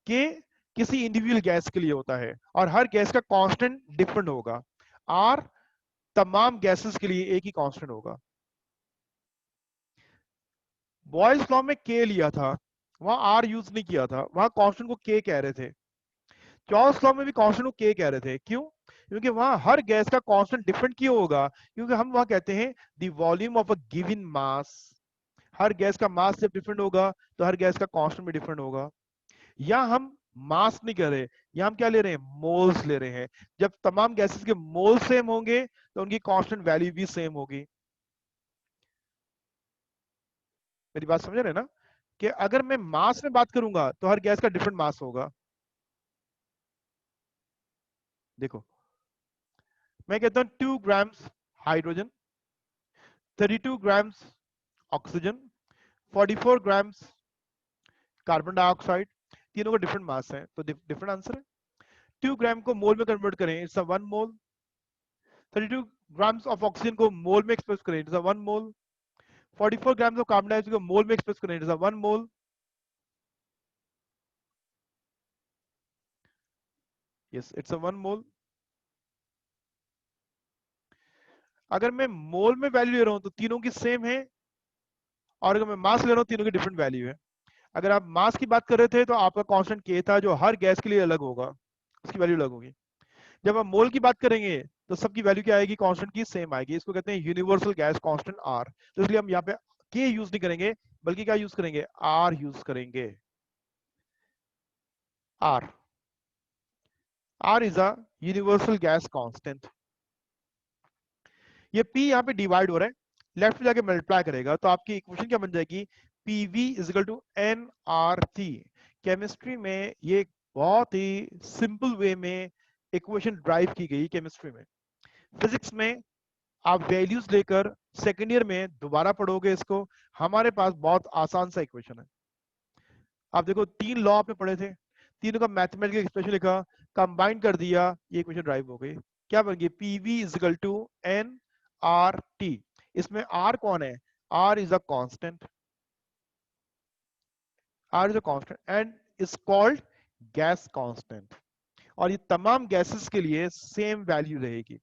k किसी इंडिविजुअल गैस के लिए होता है और हर गैस का कांस्टेंट डिफरेंट होगा। r तमाम गैसेस के लिए एक ही कांस्टेंट होगा। बॉयल्स लॉ में k लिया था, वहां r यूज नहीं किया था, वहां कांस्टेंट को k कह रहे थे। चार्ल्स लॉ में भी कांस्टेंट को k कह रहे थे, क्यों, क्योंकि वहां हर गैस का कांस्टेंट डिफरेंट क्यों होगा, क्योंकि हम वहां कहते हैं the volume of a given मास। हर गैस का मास जब डिफरेंट होगा तो हर गैस का कांस्टेंट भी डिफरेंट होगा। या हम मास नहीं कर रहे, या हम क्या ले रहे हैं, मोल्स ले रहे हैं। जब तमाम गैसेस के मोल सेम होंगे तो उनकी कांस्टेंट वैल्यू भी सेम होगी। मेरी बात समझ रहे हैं ना, कि अगर मैं मास में बात करूंगा तो हर गैस का डिफरेंट मास होगा। देखो, मैं कहता हूं 2 grams hydrogen, 32 grams oxygen, 44 grams carbon dioxide, तीनों का डिफरेंट मास है, तो डिफरेंट आंसर है। 2 ग्राम को मोल में कन्वर्ट करें, it's a 1 mole. 32 grams of oxygen को मोल में एक्सप्रेस करें, it's a 1 mole. 44 grams of carbon dioxide को मोल में एक्सप्रेस करें, it's a 1 mole. Yes, it's a 1 मोल। अगर मैं मोल में वैल्यू ले रहा हूं तो तीनों की सेम है, और अगर मैं मास ले रहा हूं तीनों की डिफरेंट वैल्यू है। अगर आप मास की बात कर रहे थे तो आपका कांस्टेंट के था, जो हर गैस के लिए अलग होगा, उसकी वैल्यू अलग होगी। जब हम मोल की बात करेंगे तो सबकी वैल्यू क्या आएगी, कांस्टेंट की सेम आएगी। इसको कहते हैं यूनिवर्सल गैस कांस्टेंट आर। तो इसलिए हम यहाँ पे के यूज नहीं करेंगे, बल्कि क्या यूज करेंगे, आर यूज करेंगे। R, R is a universal gas constant. ये P यहाँ पे डिवाइड हो रहा है, लेफ्ट में जाके मल्टीप्लाई करेगा, तो आपकी इक्वेशन क्या बन जाएगी, PV is equal to nRT। Chemistry में ये बहुत ही सिंपल वे में इक्वेशन ड्राइव की गई केमिस्ट्री में। फिजिक्स में आप वैल्यूज लेकर सेकेंड ईयर में दोबारा पढ़ोगे इसको, हमारे पास बहुत आसान सा इक्वेशन है। आप देखो 3 लॉ आपने पढ़े थे, तीनों का मैथमेटिकल एक्सप्रेशन लिखा, कंबाइन कर दिया, ये इक्वेशन ड्राइव हो गई। क्या बन गई, PV is equal to nRT। इसमें R कौन है, R is a constant, R is a constant and is called gas constant. और ये तमाम गैसेस के लिए सेम वैल्यू रहेगी।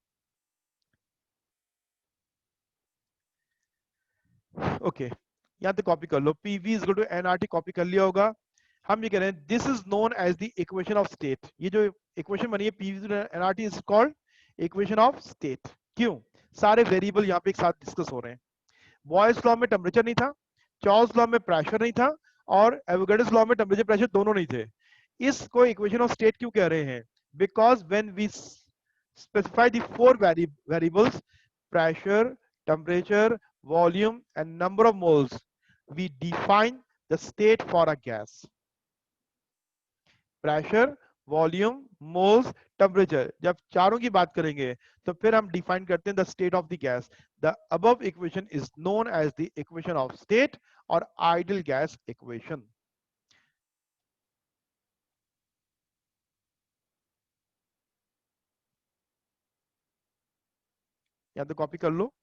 ओके, यहां तक कॉपी कर लो, PV is equal to nRT copy कर लिया होगा। हम ये कह रहे हैं this is known as the equation of state. ये जो इक्वेशन बनी है PV nRT is called equation of state. क्यों, सारे वेरिएबल यहाँ पे एक साथ डिस्कस हो रहे हैं। बॉयल्स लॉ में टेम्परेचर नहीं था, चार्ल्स लॉ में प्रेशर नहीं था, और एवोगाड्रोस लॉ में टेम्परेचर प्रेशर दोनों नहीं थे। इसको इक्वेशन ऑफ स्टेट क्यों कह रहे हैं, because when we specify the 4 variables, pressure, temperature, volume and number of moles, we define the state for a gas. Pressure, volume, moles, temperature, जब चारों की बात करेंगे तो फिर हम डिफाइन करते हैं the state of the gas. The above equation is known as the equation of state or ideal gas equation. या तो कॉपी कर लो,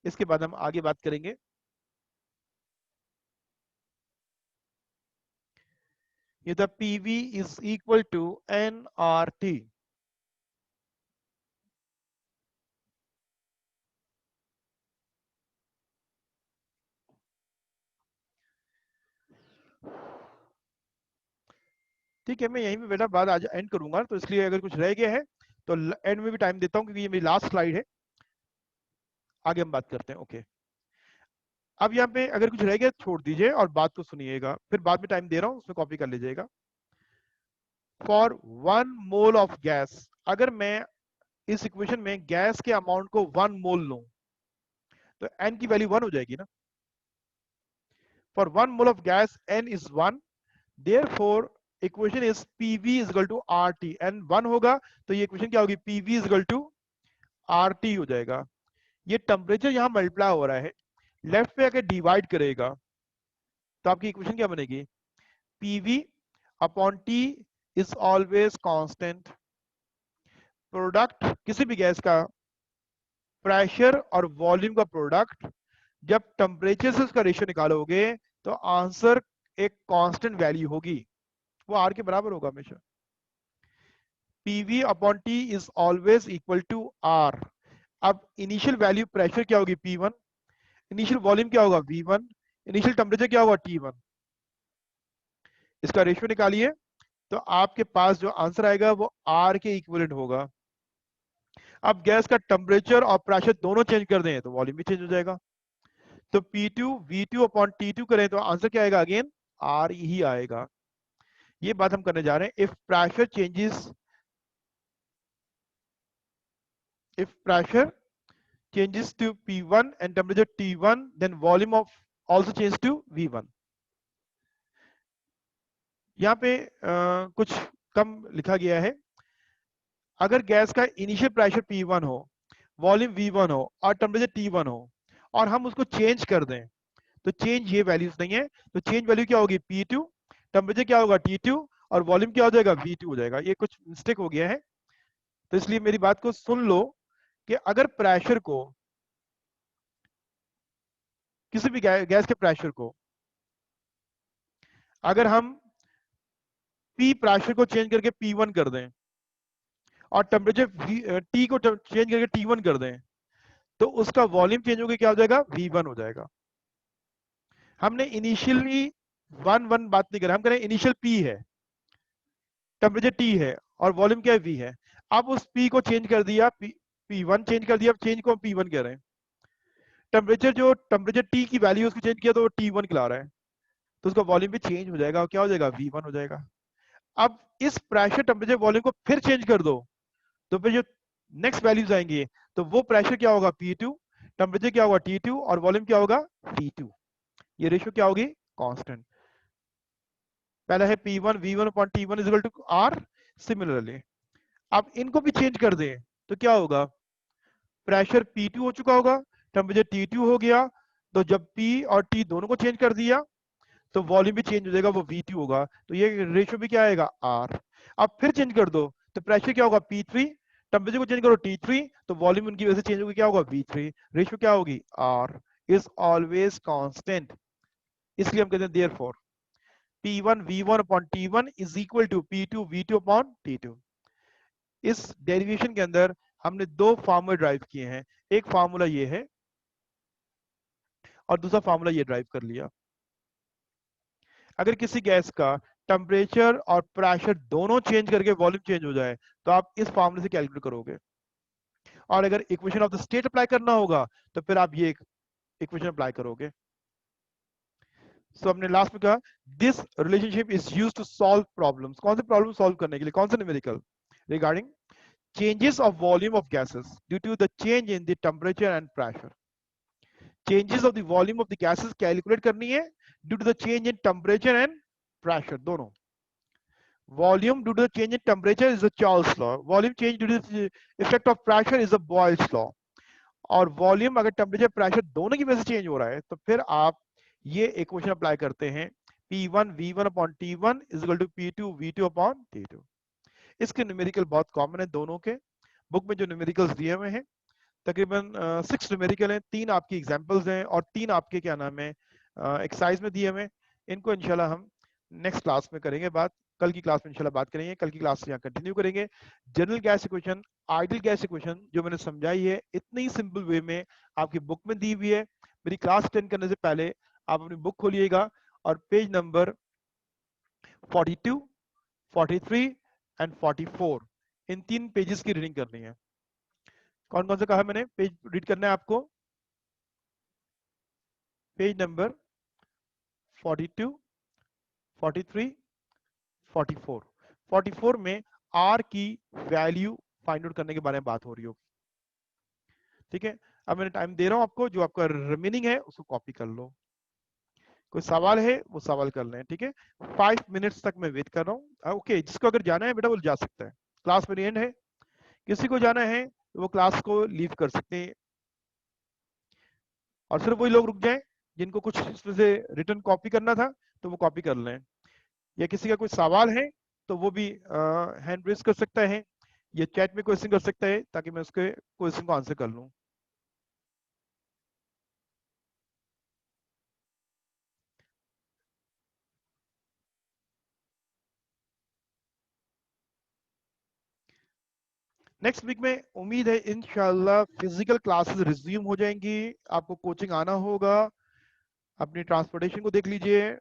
इसके बाद हम आगे बात करेंगे। ये the PV is equal to nRT। ठीक है, मैं यहीं पे बेटा बात आज एंड करूंगा, तो इसलिए अगर कुछ रह गया है तो एंड में भी टाइम देता हूं, क्योंकि ये मेरी लास्ट स्लाइड है, आगे हम बात करते हैं। ओके, अब यहाँ पे अगर कुछ रह गया छोड़ दीजिए और बात को सुनिएगा, फिर बाद में टाइम दे रहा हूं उसमें कॉपी कर लीजिएगा। फॉर 1 मोल ऑफ गैस, अगर मैं इस इक्वेशन में गैस के अमाउंट को 1 मोल लूं तो n की वैल्यू 1 हो जाएगी ना। For 1 mole of gas n is 1, therefore equation is PV is equal to RT। n 1 होगा तो ये इक्वेशन क्या होगी, PV is equal to RT हो जाएगा। ये टेम्परेचर यहां मल्टीप्लाई हो रहा है, लेफ्ट पे आके डिवाइड करेगा, तो आपकी इक्वेशन क्या बनेगी, PV upon T is always constant. Product किसी भी गैस का प्रेशर और वॉल्यूम का प्रोडक्ट, जब टेम्परेचर से उसका रेशियो निकालोगे तो आंसर एक कांस्टेंट वैल्यू होगी, वो R के बराबर होगा हमेशा। PV upon T is always equal to R। अब इनिशियल वैल्यू प्रेशर क्या होगी, P1, इनिशियल वॉल्यूम क्या होगा, V1, इनिशियल टेम्परेचर क्या होगा, T1। इसका रेशियो निकालिए तो आपके पास जो आंसर आएगा वो R के इक्विवेलेंट होगा। अब गैस का टेम्परेचर और प्रेशर दोनों चेंज कर दें तो वॉल्यूम भी चेंज हो जाएगा। तो P2 V2 अपॉन T2 करें तो आंसर क्या आएगा, अगेन R ही आएगा। ये बात हम करने जा रहे हैं। If pressure changes to P1 and temperature T1, then volume of also change to V1। यहाँ पे कुछ कम लिखा गया है। अगर गैस का इनिशियल प्रेशर P1 हो, वॉल्यूम V1 हो और टेम्परेचर T1 हो, और हम उसको चेंज कर दें, तो चेंज ये वैल्यूज नहीं है, तो चेंज वैल्यू क्या होगी, P2, टेम्परेचर क्या होगा, T2, और वॉल्यूम क्या हो जाएगा, V2 हो जाएगा। ये कुछ मिस्टेक हो गया है, तो इसलिए मेरी बात को सुन लो कि अगर प्रेशर को, किसी भी गैस के प्रेशर को अगर हम P प्रेशर को चेंज करके P1 कर दें और टेम्परेचर T को चेंज करके T1 कर दें, तो उसका वॉल्यूम चेंज होकर क्या हो जाएगा, V1 हो जाएगा। हमने इनिशियली 1 बात नहीं करें, हम करें इनिशियल P है, टेम्परेचर T है और वॉल्यूम क्या है, V है। अब उस P को चेंज कर दिया, P1 चेंज कर दिया, चेंज को हम P1 कह रहे हैं। टेम्परेचर T की वैल्यू उसको चेंज किया तो वो T1 खिला रहा है, तो उसका वॉल्यूम भी चेंज हो जाएगा, क्या हो जाएगा, V1 हो जाएगा। अब इस प्रेशर टेम्परेचर वॉल्यूम को फिर चेंज कर दो, तो फिर जो नेक्स्ट वैल्यूज आएंगी, तो वो प्रेशर क्या होगा, P2, टेम्परेचर क्या होगा, T2 और वॉल्यूम क्या होगा, T2। ये रेशियो क्या होगी, कांस्टेंट। पहला है P1 V1 upon T1 is equal to R। Similarly अब इनको भी चेंज कर दें तो क्या होगा, प्रेशर P2 हो चुका होगा, टेम्परेचर T2 हो गया, तो जब P और T दोनों को चेंज कर दिया तो वॉल्यूम भी चेंज हो जाएगा, वो V2 होगा, तो ये रेशियो भी क्या आएगा, R। अब फिर चेंज कर दो तो प्रेशर क्या होगा, P3, टेम्परेचर को चेंज करो T3, तो वॉल्यूम उनकी वजह से चेंज होगी, क्या होगा, V3। रेशियो क्या होगी, R इज ऑलवेज कांस्टेंट। इसलिए हम कहते हैं therefore P1 V1 upon T1 is equal to P2 V2 upon T2। इस डेरिवेशन के अंदर हमने दो फार्मूला ड्राइव किए हैं, एक फार्मूला ये है और दूसरा फार्मूला ये ड्राइव कर लिया। अगर किसी गैस का टेम्परेचर और प्रेशर दोनों चेंज करके वॉल्यूम चेंज हो जाए तो आप इस फार्मूले से कैलकुलेट करोगे, और अगर equation of the state apply करना होगा तो फिर आप ये इक्वेशन अप्लाई करोगे। सो हमने लास्ट में कहा this relationship is used to solve problems. कौन से प्रॉब्लम सॉल्व करने के लिए, कौन सा numerical, regarding changes of volume of gases due to the change in the temperature and pressure। changes of the volume of the gases calculate करनी है due to the change in temperature and pressure दोनों। volume due to the change in temperature is the Charles law, volume change due to the effect of pressure is the Boyle's law। और volume अगर temperature pressure दोनों की वजह से change हो रहा है तो फिर आप ये इक्वेशन अप्लाई करते हैं, P1 V1 upon T1 is equal to P2 V2 upon T2। इसके न्यूमेरिकल बहुत कॉमन है दोनों के, बुक में जो न्यूमेरिकल्स दिए हुए हैं तकरीबन 6 न्यूमेरिकल हैं, 3 आपकी एग्जांपल्स हैं और 3 आपके क्या नाम है एक्सरसाइज में दिए हुए हैं। इनको इंशाल्लाह हम नेक्स्ट क्लास में करेंगे बात, कल की क्लास में इंशाल्लाह बात करेंगे, कल की क्लास से यहाँ कंटिन्यू करेंगे। General gas equation, ideal gas equation जो मैंने समझाई है इतनी ही सिंपल वे में आपकी बुक में दी हुई है। मेरी क्लास अटेंड करने से पहले आप अपनी बुक खोलिएगा और page number 42, 43 and 44 in 3 pages की रीडिंग करनी है। कौन कौन सा कहा मैंने पेज रीड करना है आपको, पेज नंबर 42, 43, 44। 44 में R की वैल्यू फाइंड आउट करने के बारे में बात हो रही होगी, ठीक है। अब मैंने टाइम दे रहा हूं आपको, जो आपका रिमेनिंग है उसको कॉपी कर लो, कोई सवाल है वो सवाल कर लें, ठीक है। 5 मिनट्स तक मैं वेट कर रहा हूँ। ओके, जिसको अगर जाना है बेटा वो जा सकता है, क्लास मेरी एंड है। किसी को जाना है तो वो क्लास को लीव कर सकते हैं, और सिर्फ वही लोग रुक जाएं जिनको कुछ इसमें से रिटर्न कॉपी करना था तो वो कॉपी कर लें, या किसी का कोई सवाल है तो वो भी हैंड रेस कर सकता है, या चैट में क्वेश्चन कर सकता है ताकि मैं उसके क्वेश्चन को आंसर कर लूं। नेक्स्ट वीक में उम्मीद है इंशाल्लाह फिजिकल क्लासेस रिज्यूम हो जाएंगी, आपको कोचिंग आना होगा, अपनी ट्रांसपोर्टेशन को देख लीजिए।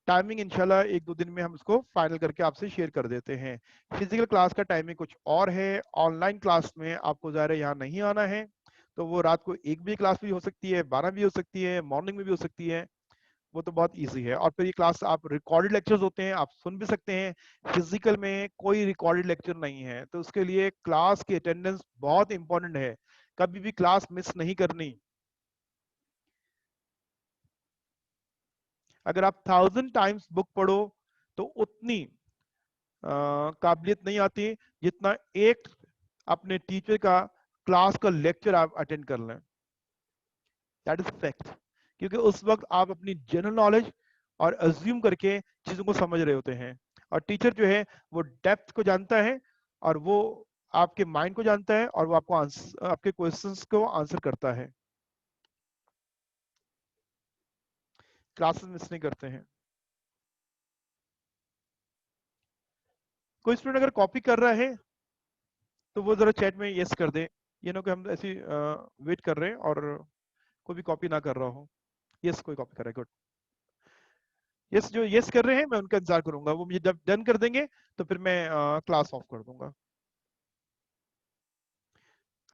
टाइमिंग इंशाल्लाह 1-2 दिन में हम इसको फाइनल करके आपसे शेयर कर देते हैं। फिजिकल क्लास का टाइमिंग कुछ और है, ऑनलाइन क्लास में आपको ज़ाहिर है यहाँ नहीं आना है, तो वो रात को 1 बजे क्लास भी हो सकती है, 12 भी हो सकती है, मॉर्निंग में भी हो सकती है, वो तो बहुत इजी है। और फिर ये क्लास आप रिकॉर्डेड लेक्चर्स होते हैं, आप सुन भी सकते हैं। फिजिकल में कोई रिकॉर्डेड लेक्चर नहीं है, तो उसके लिए क्लास की अटेंडेंस बहुत इंपॉर्टेंट है, कभी भी क्लास मिस नहीं करनी। अगर आप 1000 टाइम्स बुक पढ़ो तो उतनी काबिलियत नहीं आती जितना एक अपने टीचर का क्लास का लेक्चर आप अटेंड कर लें, दैट इज फैक्ट। क्योंकि उस वक्त आप अपनी जनरल नॉलेज और अज्यूम करके चीजों को समझ रहे होते हैं, और टीचर जो है वो डेप्थ को जानता है और वो आपके माइंड को जानता है और वो आपको आपके क्वेश्चंस को आंसर करता है। क्लासेस मिस नहीं करते हैं। कोई स्टूडेंट अगर कॉपी कर रहा है तो वो जरा चैट में यस कर दे, ये ना कि हम ऐसी वेट कर रहे हैं और कोई भी कॉपी ना कर रहा हो। यस, कोई कॉपी कर रहा है, गुड। यस, जो यस कर रहे हैं मैं उनका इंतजार करूंगा, वो मुझे जब डन कर देंगे तो फिर मैं क्लास ऑफ कर दूंगा।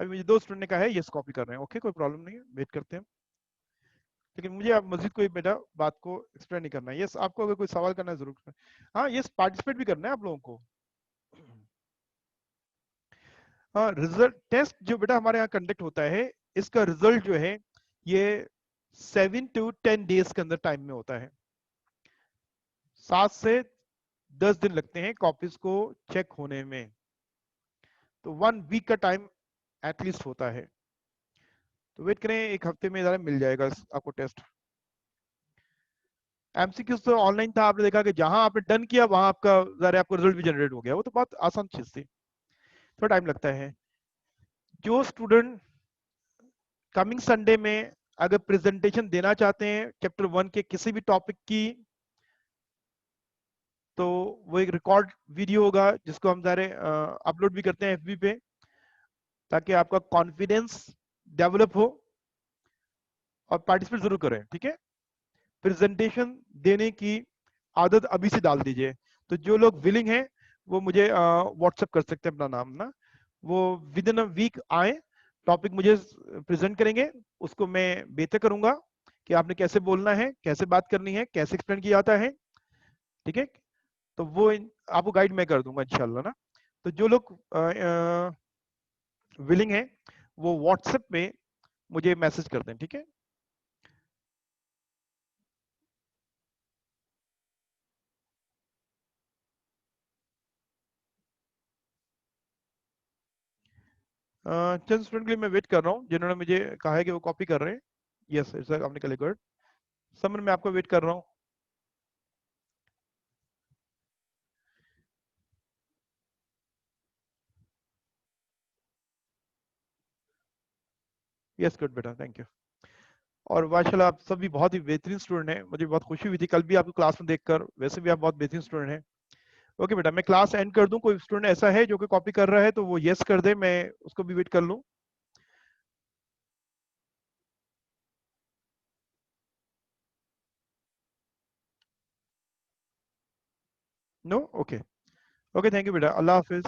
अभी मुझे 2 स्टूडेंट ने कहा है यस कॉपी कर रहे हैं, ओके कोई प्रॉब्लम नहीं है, वेट करते हैं। लेकिन मुझे आप मजीद कोई बेटा बात को एक्सप्लेन नहीं करना है। यस, आपको अगर कोई सवाल करना है जरूर करें। हाँ, यस, पार्टिसिपेट भी करना है आप लोगों को। हाँ, रिजल्ट टेस्ट जो बेटा हमारे यहाँ कंडक्ट होता है, इसका रिजल्ट जो है ये 7 to 10 डेज के अंदर टाइम में होता है। 7 से 10 दिन लगते हैं कॉपीज को चेक होने में, तो 1 वीक का टाइम एटलीस्ट होता है। तो वेट करें, 1 हफ्ते में ज़रा मिल जाएगा आपको टेस्ट। एमसीक्यूज तो ऑनलाइन था, आपने देखा कि जहां आपने डन किया वहां आपका ज़रा आपको रिजल्ट भी जनरेट हो गया, वो तो बहुत आसान चीज थी, थोड़ा टाइम लगता है। जो स्टूडेंट कमिंग संडे में अगर प्रेजेंटेशन देना चाहते हैं चैप्टर 1 के किसी भी टॉपिक की, तो वो एक रिकॉर्ड वीडियो होगा जिसको हम सारे अपलोड भी करते हैं एफबी पे, ताकि आपका कॉन्फिडेंस डेवलप हो। और पार्टिसिपेट जरूर करें, ठीक है। प्रेजेंटेशन देने की आदत अभी से डाल दीजिए। तो जो लोग विलिंग हैं वो मुझे व्हाट्सएप कर सकते हैं अपना नाम ना, वो विद इन अ वीक आए, टॉपिक मुझे प्रेजेंट करेंगे, उसको मैं बेहतर करूंगा कि आपने कैसे बोलना है, कैसे बात करनी है, कैसे एक्सप्लेन किया जाता है, ठीक है। तो वो आपको गाइड मैं कर दूंगा इंशाल्लाह ना। तो जो लोग विलिंग है वो व्हाट्सएप पे मुझे मैसेज कर दें, ठीक है। चंद स्टूडेंट के लिए मैं वेट कर रहा हूँ जिन्होंने मुझे कहा है कि वो कॉपी कर रहे हैं। यस सर, आपने कल गुड समर, मैं आपको वेट कर रहा हूँ। यस गुड बेटा, थैंक यू। और माशाल्लाह आप सभी बहुत ही बेहतरीन स्टूडेंट हैं, मुझे बहुत खुशी हुई थी कल भी आपको क्लास में देखकर, वैसे भी आप बहुत बेहतरीन स्टूडेंट हैं। ओके बेटा, मैं क्लास एंड कर दूं, कोई स्टूडेंट ऐसा है जो कि कॉपी कर रहा है तो वो यस कर दे, मैं उसको भी वेट कर लूं। No, okay. Okay, thank you बेटा, अल्लाह हाफिज।